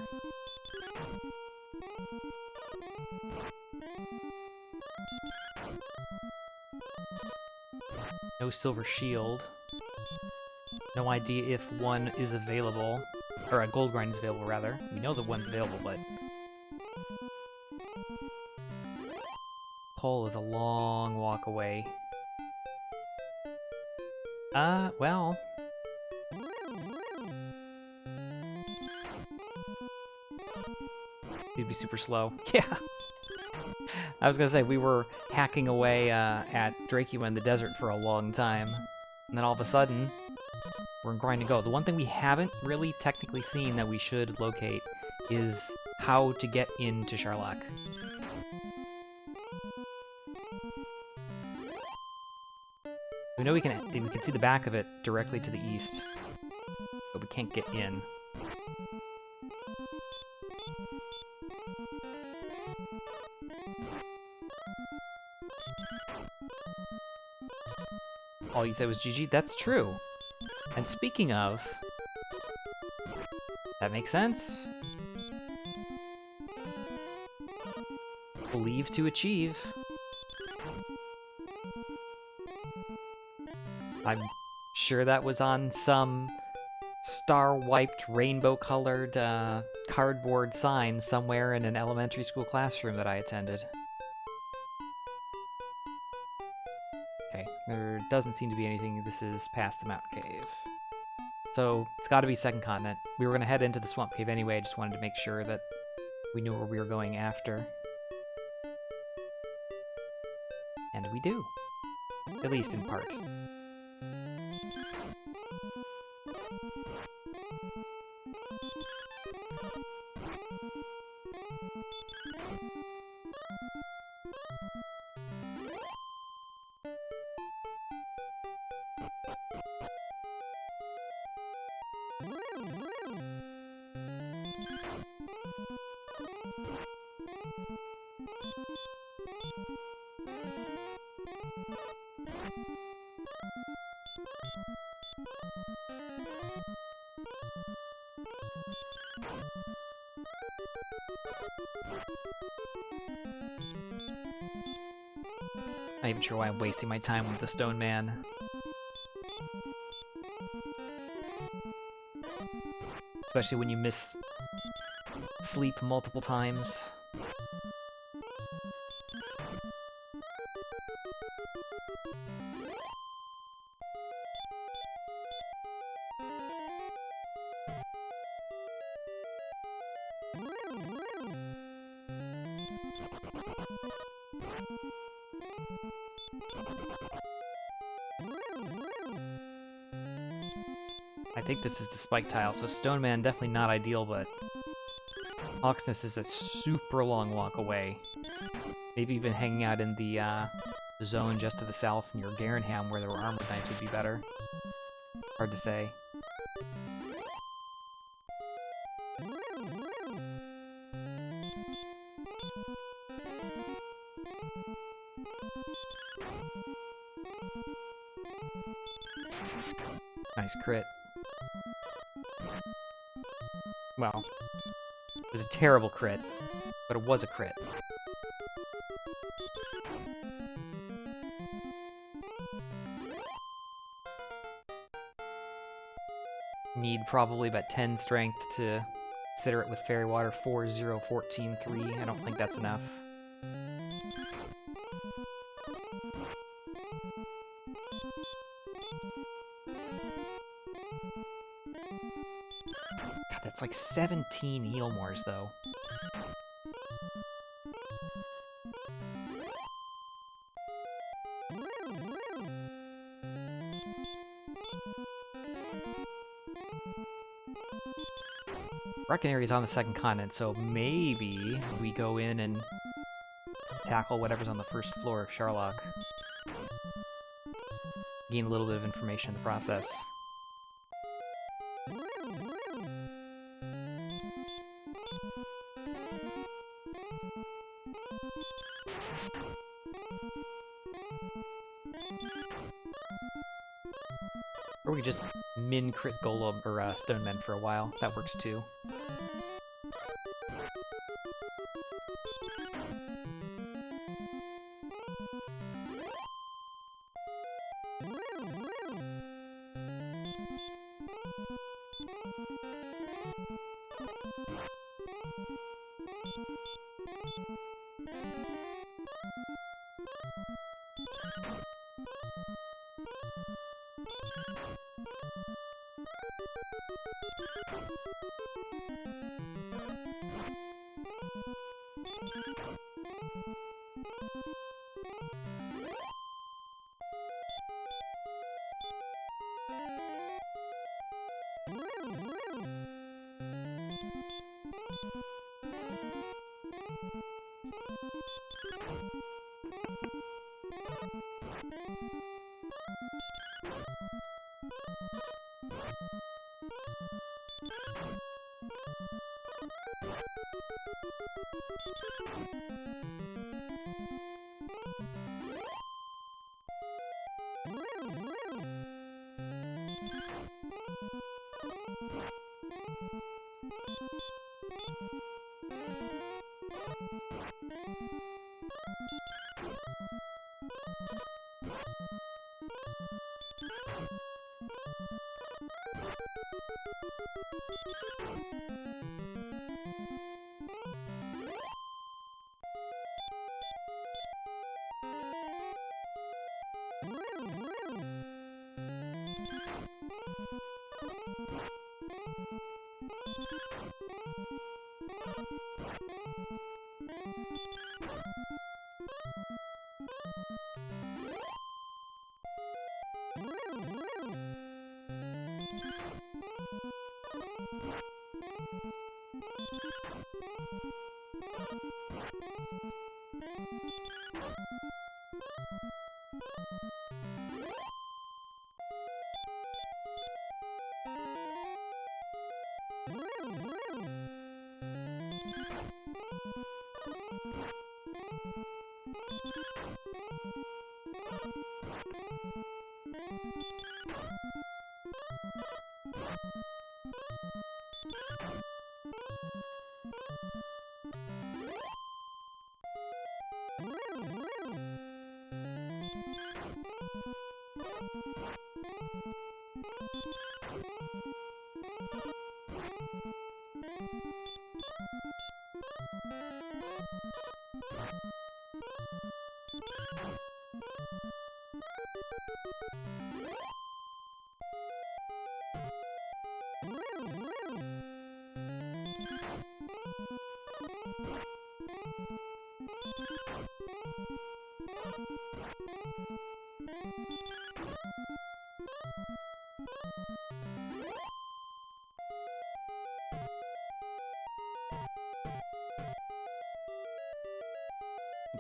No silver shield. No idea if one is available, or a gold grind is available rather. We know that one's available, but Pole is a long walk away. Well. He'd be super slow. Yeah. I was gonna say, we were hacking away at Dracula in the desert for a long time. And then all of a sudden, we're in Grind to Go. The one thing we haven't really technically seen that we should locate is how to get into Sharlock. We know we can see the back of it directly to the east, but we can't get in. All you said was GG. That's true. And speaking of, that makes sense. Believe to achieve. I'm sure that was on some star-wiped, rainbow-colored cardboard sign somewhere in an elementary school classroom that I attended. Okay, there doesn't seem to be anything. This is past the Mountain Cave. So, it's gotta be Second Continent. We were gonna head into the Swamp Cave anyway, I just wanted to make sure that we knew where we were going after. And we do. At least in part. Not even sure why I'm wasting my time with the Stone Man. Especially when you miss sleep multiple times. I think this is the spike tile, so Stone Man definitely not ideal, but Hawksness is a super long walk away. Maybe even hanging out in the zone just to the south near Garenham where there were armored knights would be better. Hard to say. Nice crit. Well, it was a terrible crit, but it was a crit. Need probably about 10 strength to consider it with Fairy Water 4-0-14-3. I don't think that's enough. God, that's like 17 Healmores, though. Breckenary on the second continent, so maybe we go in and tackle whatever's on the first floor of Sharlock. Gain a little bit of information in the process. Or we could just min crit Golem or Stonemen for a while. That works too.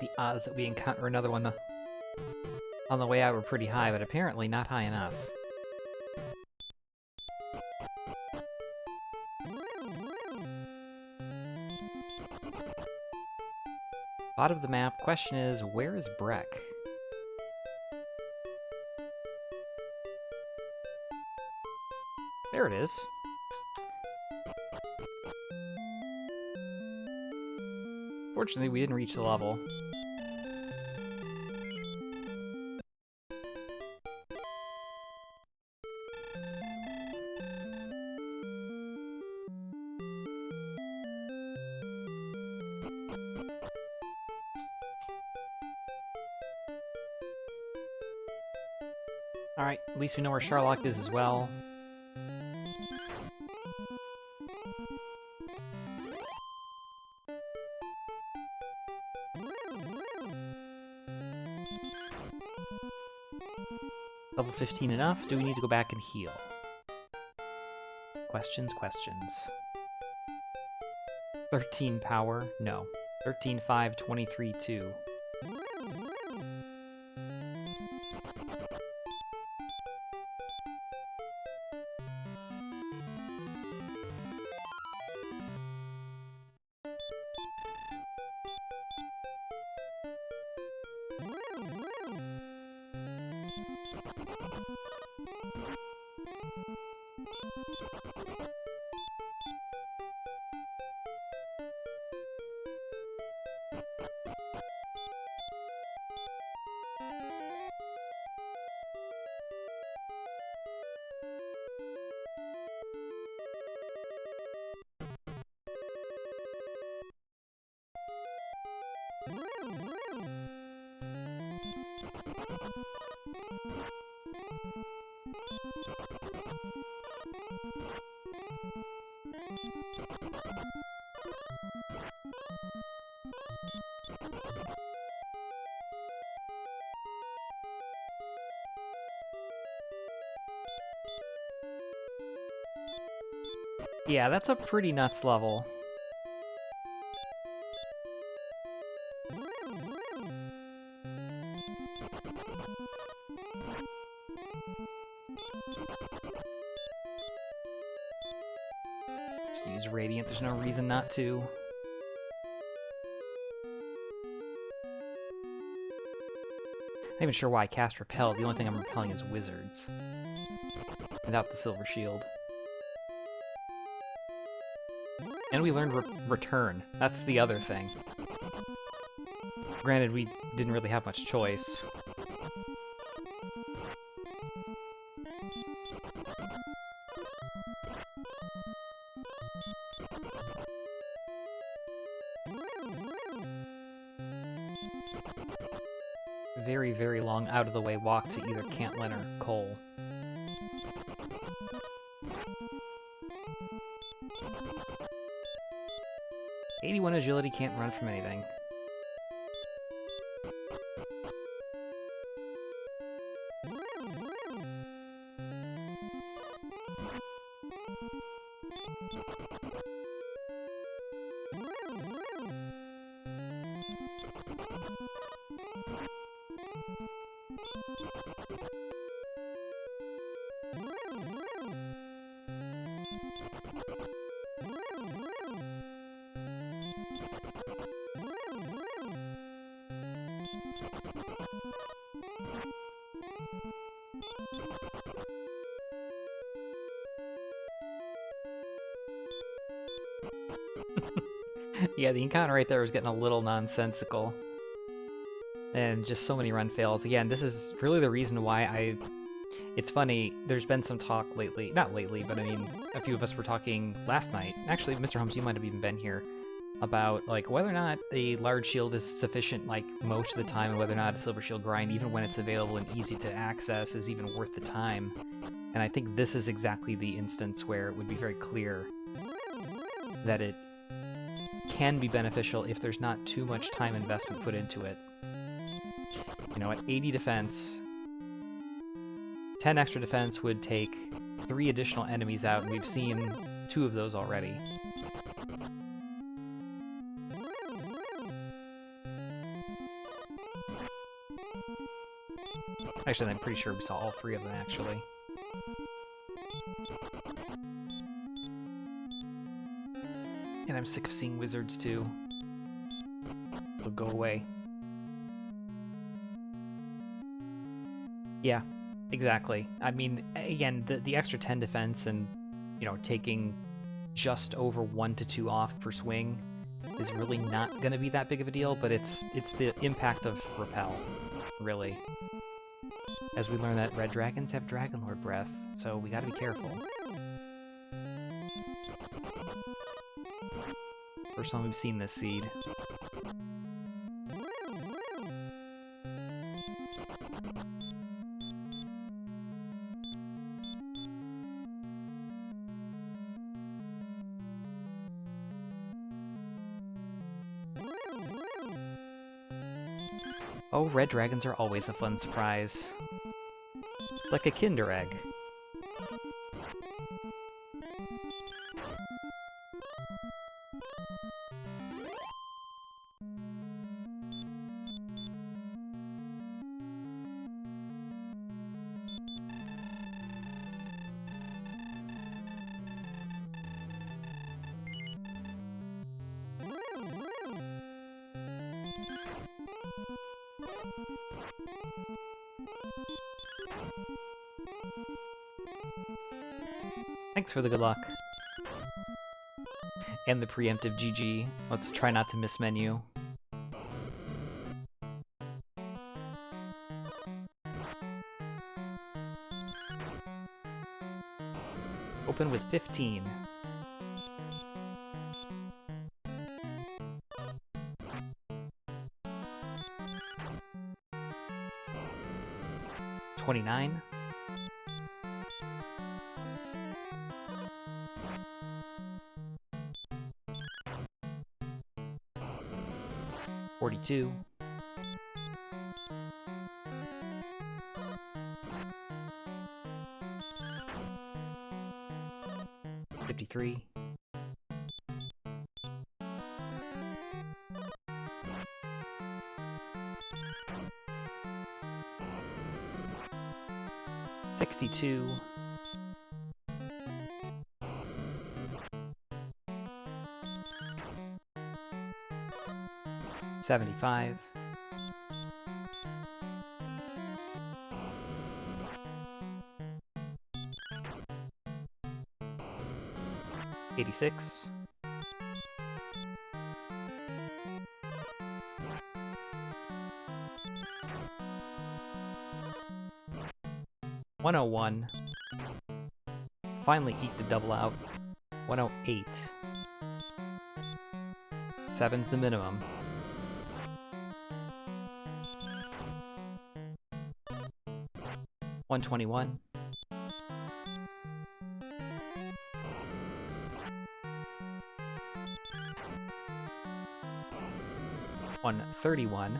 the odds that we encounter another one on the way out were pretty high, but apparently not high enough. Bottom of the map, question is, where is Breck? There it is. Fortunately, we didn't reach the level. Alright, at least we know where Charlock is as well. Level 15 enough? Do we need to go back and heal? Questions, questions. 13 power? No. 13, 5, 23, 2. Yeah, that's a pretty nuts level. Just use Radiant, there's no reason not to. Not even sure why I cast Repel, the only thing I'm repelling is wizards. Without the Silver Shield. And we learned Return. That's the other thing. Granted, we didn't really have much choice. Very, very long out-of-the-way walk to either Cantlin or Cole. '81 agility, can't run from anything. Yeah, the encounter right there was getting a little nonsensical. And just so many run fails. Again, this is really the reason why It's funny, there's been some talk lately, not lately, but I mean, a few of us were talking last night. Actually, Mr. Holmes, you might have even been here. About, like, whether or not a large shield is sufficient, like, most of the time, and whether or not a Silver Shield grind, even when it's available and easy to access, is even worth the time. And I think this is exactly the instance where it would be very clear that it can be beneficial if there's not too much time investment put into it. You know, at 80 defense, 10 extra defense would take 3 additional enemies out, and we've seen 2 of those already. Actually, I'm pretty sure we saw all three of them, actually. And I'm sick of seeing wizards, too. They'll go away. Yeah, exactly. I mean, again, the extra 10 defense and, you know, taking just over 1 to 2 off per swing is really not going to be that big of a deal, but it's the impact of Repel, really. As we learn that red dragons have Dragonlord Breath, so we gotta be careful. First time we've seen this seed. Oh, red dragons are always a fun surprise. Like a Kinder Egg. Thanks for the good luck. And the preemptive GG. Let's try not to miss menu. Open with 15. $29. 42. 53. 62. 75. 86. 101. Finally eked a double out. 108. 7's the minimum. 121. 131.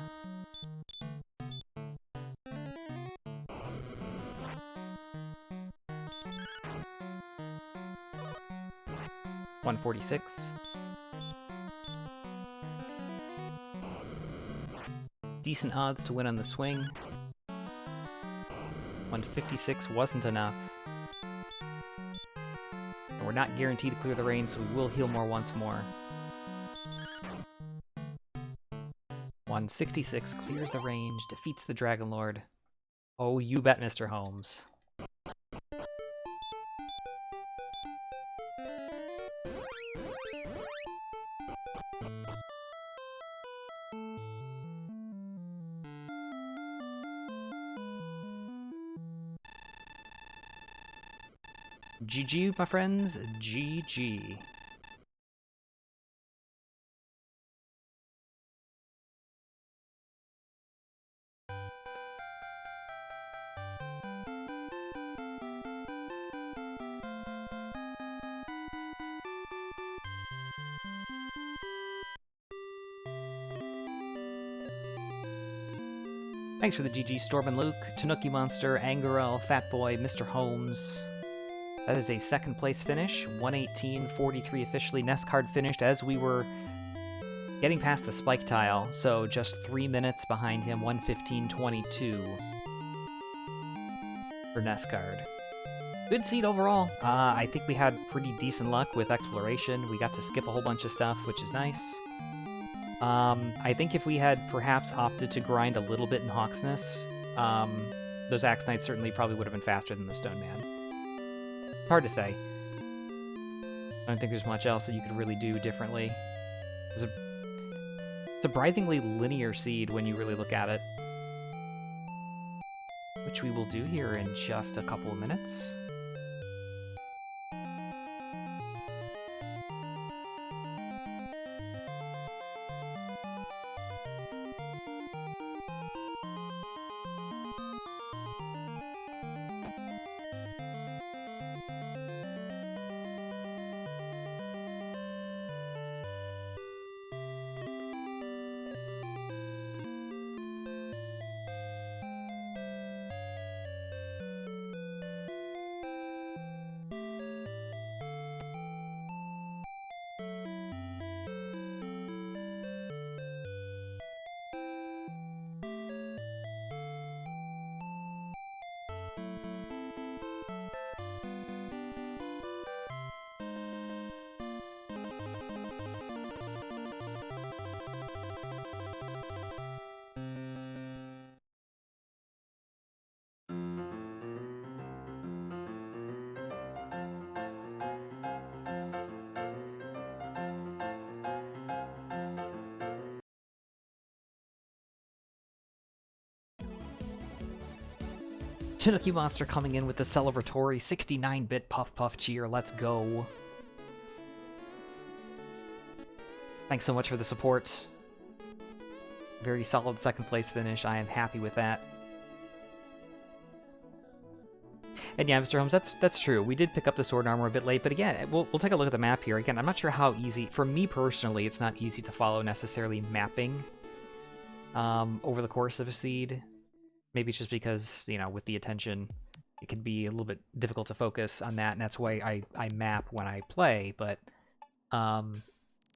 146. 'Decent odds to win on the swing. 156 wasn't enough. And we're not guaranteed to clear the range, so we will heal more once more. 166 clears the range, defeats the Dragonlord. Oh, you bet, Mr. Holmes. GG, my friends, GG. Thanks for the GG, Storm and Luke, Tanuki Monster, Angarel, Fatboy, Mr. Holmes. That is a second place finish, 118.43 officially. Nest card finished as we were getting past the spike tile, so just 3 minutes behind him, 115.22. for nest card. Good seed overall. I think we had pretty decent luck with exploration. We got to skip a whole bunch of stuff, which is nice. I think if we had perhaps opted to grind a little bit in Hawksness, those Axe Knights certainly probably would have been faster than the Stone Man. Hard to say. I don't think there's much else that you could really do differently. It's a surprisingly linear seed when you really look at it. Which we will do here in just a couple of minutes. Chinooki Monster coming in with the celebratory 69-bit Puff Puff cheer. Let's go. Thanks so much for the support. Very solid second place finish. I am happy with that. And yeah, Mr. Holmes, that's true. We did pick up the sword armor a bit late, but again, we'll take a look at the map here. Again, I'm not sure how easy, for me personally, it's not easy to follow necessarily mapping over the course of a seed. Maybe it's just because, you know, with the attention, it can be a little bit difficult to focus on that, and that's why I map when I play, but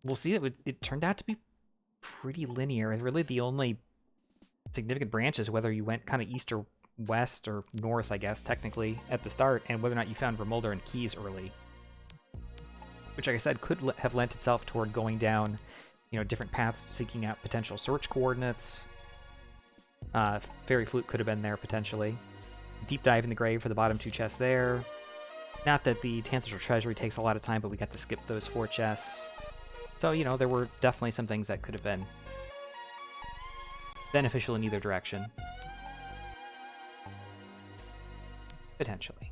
we'll see that it turned out to be pretty linear. Really the only significant branch is whether you went kind of east or west or north, I guess, technically, at the start, and whether or not you found Vermolder and Keys early. Which, like I said, could have lent itself toward going down, you know, different paths, seeking out potential search coordinates. Fairy Flute could have been there, potentially. Deep Dive in the Grave for the bottom two chests there. Not that the Tantrical Treasury takes a lot of time, but we got to skip those 4 chests. So, you know, there were definitely some things that could have been beneficial in either direction. Potentially.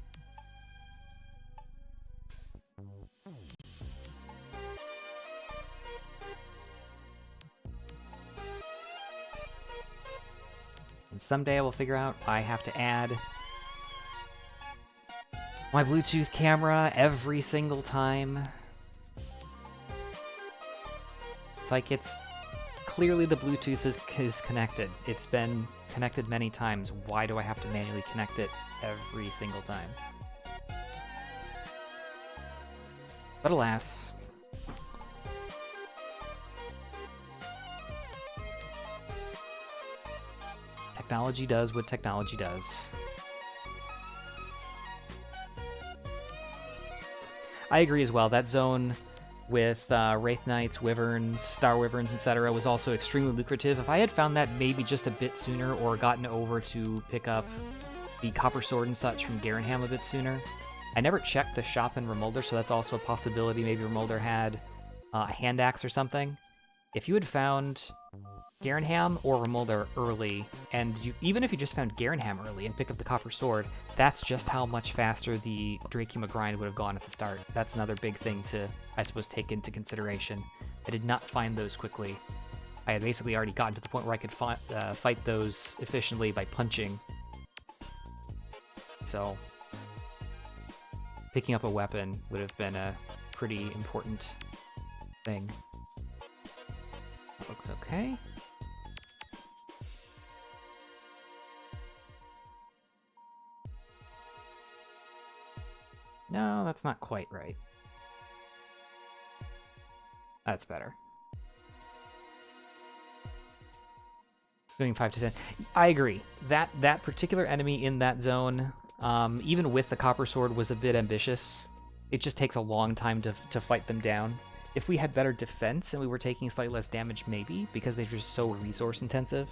And someday I will figure out I have to add my Bluetooth camera every single time. It's like it's clearly the Bluetooth is connected. It's been connected many times. Why do I have to manually connect it every single time? But alas. Technology does what technology does. I agree as well. That zone with Wraith Knights, Wyverns, Star Wyverns, etc. was also extremely lucrative. If I had found that maybe just a bit sooner or gotten over to pick up the Copper Sword and such from Garenham a bit sooner. I never checked the shop in Remolder, so that's also a possibility. Maybe Remolder had a hand axe or something. If you had found Garenham or Remolder early, and even if you just found Garenham early and picked up the Copper Sword, that's just how much faster the Dracula grind would have gone at the start. That's another big thing to, I suppose, take into consideration. I did not find those quickly. I had basically already gotten to the point where I could fight those efficiently by punching. So, picking up a weapon would have been a pretty important thing. That looks okay. No, that's not quite right. That's better. Doing 5 to 10. I agree. That particular enemy in that zone, even with the Copper Sword, was a bit ambitious. It just takes a long time to fight them down. If we had better defense and we were taking slightly less damage, maybe, because they're just so resource intensive.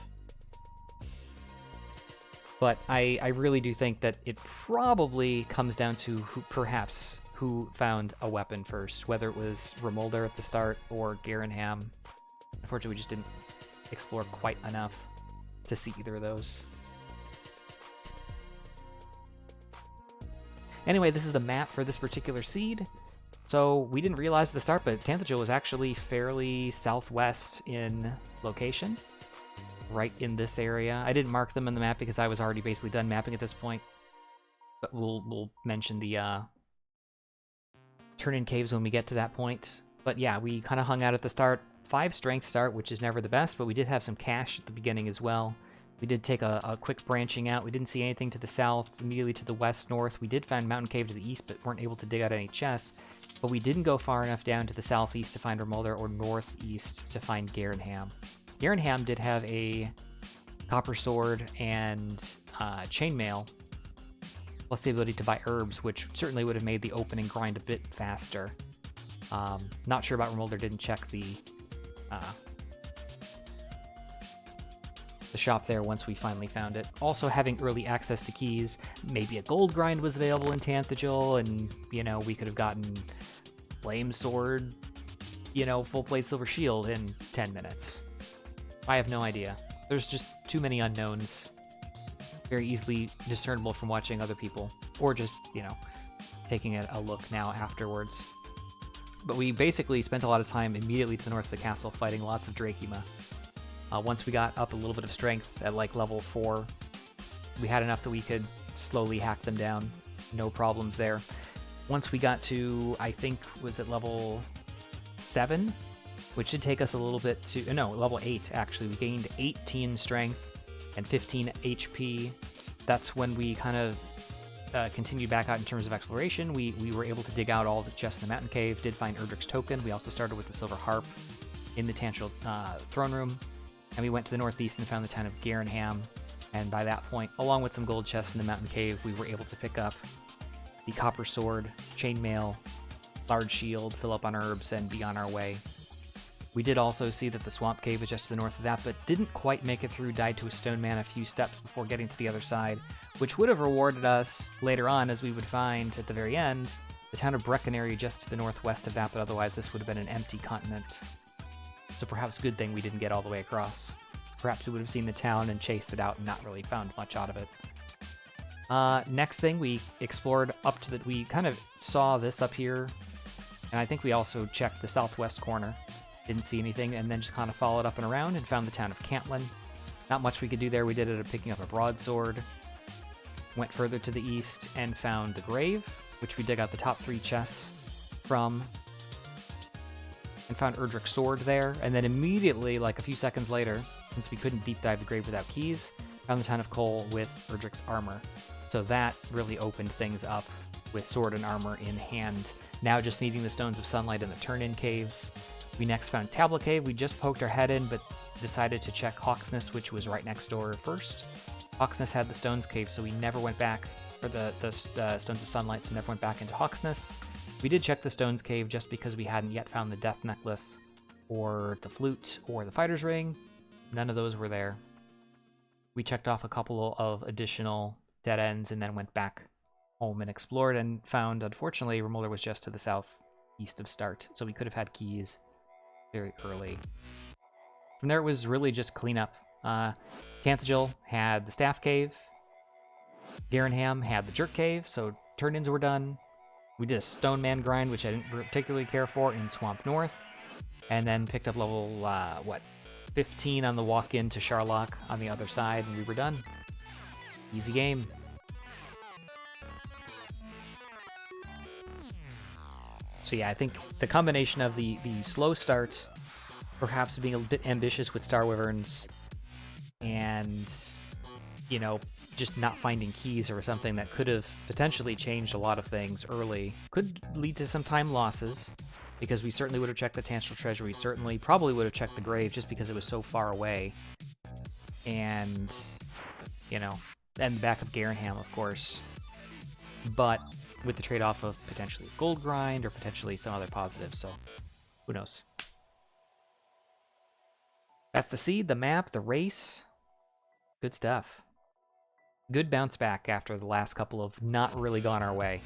But I really do think that it probably comes down to who found a weapon first, whether it was Remolder at the start or Garenham. Unfortunately, we just didn't explore quite enough to see either of those. Anyway, this is the map for this particular seed. So we didn't realize at the start, but Tanthagil was actually fairly southwest in location, right in this area. I didn't mark them on the map because I was already basically done mapping at this point. But we'll mention the turn-in caves when we get to that point. But yeah, we kind of hung out at the start. 5 strength start, which is never the best, but we did have some cash at the beginning as well. We did take a quick branching out. We didn't see anything to the south, immediately to the west-north. We did find Mountain Cave to the east, but weren't able to dig out any chests. But we didn't go far enough down to the southeast to find Remolder or northeast to find Garenham. Garenham did have a Copper Sword and Chainmail, plus the ability to buy herbs, which certainly would have made the opening grind a bit faster. Not sure about Remolder, didn't check the shop there once we finally found it. Also having early access to keys, maybe a gold grind was available in Tanthagil, and, you know, we could have gotten Flame Sword, you know, full plate Silver Shield in 10 minutes. I have no idea. There's just too many unknowns. Very easily discernible from watching other people, or just, you know, taking a look now afterwards. But we basically spent a lot of time immediately to the north of the castle fighting lots of Drakima. Once we got up a little bit of strength at like level 4, we had enough that we could slowly hack them down. No problems there. Once we got to, I think, was it level 7? Which should take us a little bit to, no, level 8 actually. We gained 18 strength and 15 HP. That's when we kind of continued back out in terms of exploration. We were able to dig out all the chests in the Mountain Cave, did find Erdrick's Token. We also started with the Silver Harp in the Tanthagil throne room. And we went to the northeast and found the town of Garenham. And by that point, along with some gold chests in the Mountain Cave, we were able to pick up the Copper Sword, Chainmail, Large Shield, fill up on herbs, and be on our way. We did also see that the Swamp Cave was just to the north of that, but didn't quite make it through, died to a stone man a few steps before getting to the other side, which would have rewarded us later on, as we would find at the very end, the town of Breckenary just to the northwest of that, but otherwise this would have been an empty continent. So perhaps a good thing we didn't get all the way across. Perhaps we would have seen the town and chased it out and not really found much out of it. Next thing, we explored up to the... We kind of saw this up here, and I think we also checked the southwest corner. Didn't see anything, and then just kind of followed up and around and found the town of Cantlin. Not much we could do there. We did it at picking up a broadsword. Went further to the east and found the grave, which we dug out the top 3 chests from. And found Erdrick's sword there, and then immediately, like a few seconds later, since we couldn't deep dive the grave without keys, found the town of Cole with Erdrick's armor. So that really opened things up with sword and armor in hand. Now just needing the Stones of Sunlight and the turn-in caves. We next found Tablet Cave. We just poked our head in, but decided to check Hawksness, which was right next door first. Hawksness had the Stones Cave, so we never went back, or the Stones of Sunlight, so never went back into Hawksness. We did check the Stones Cave just because we hadn't yet found the Death Necklace, or the Flute, or the Fighter's Ring. None of those were there. We checked off a couple of additional dead ends and then went back home and explored and found, unfortunately, Remolder was just to the southeast of start, so we could have had keys very early. From there, it was really just cleanup. Tanthagil had the Staff Cave. Garenham had the Jerk Cave, so turn-ins were done. We did a Stone Man grind, which I didn't particularly care for, in Swamp North. And then picked up level, 15 on the walk-in to Sharlock on the other side, and we were done. Easy game. So yeah, I think the combination of the slow start, perhaps being a bit ambitious with Star Wyverns, and, you know, just not finding keys or something that could have potentially changed a lot of things early, could lead to some time losses, because we certainly would have checked the Tanthagil Treasure, we certainly probably would have checked the grave just because it was so far away. And, you know, and the back of Garenham, of course. but with the trade-off of potentially gold grind or potentially some other positives, so who knows. That's the seed, the map, the race. Good stuff. Good bounce back after the last couple of not really gone our way.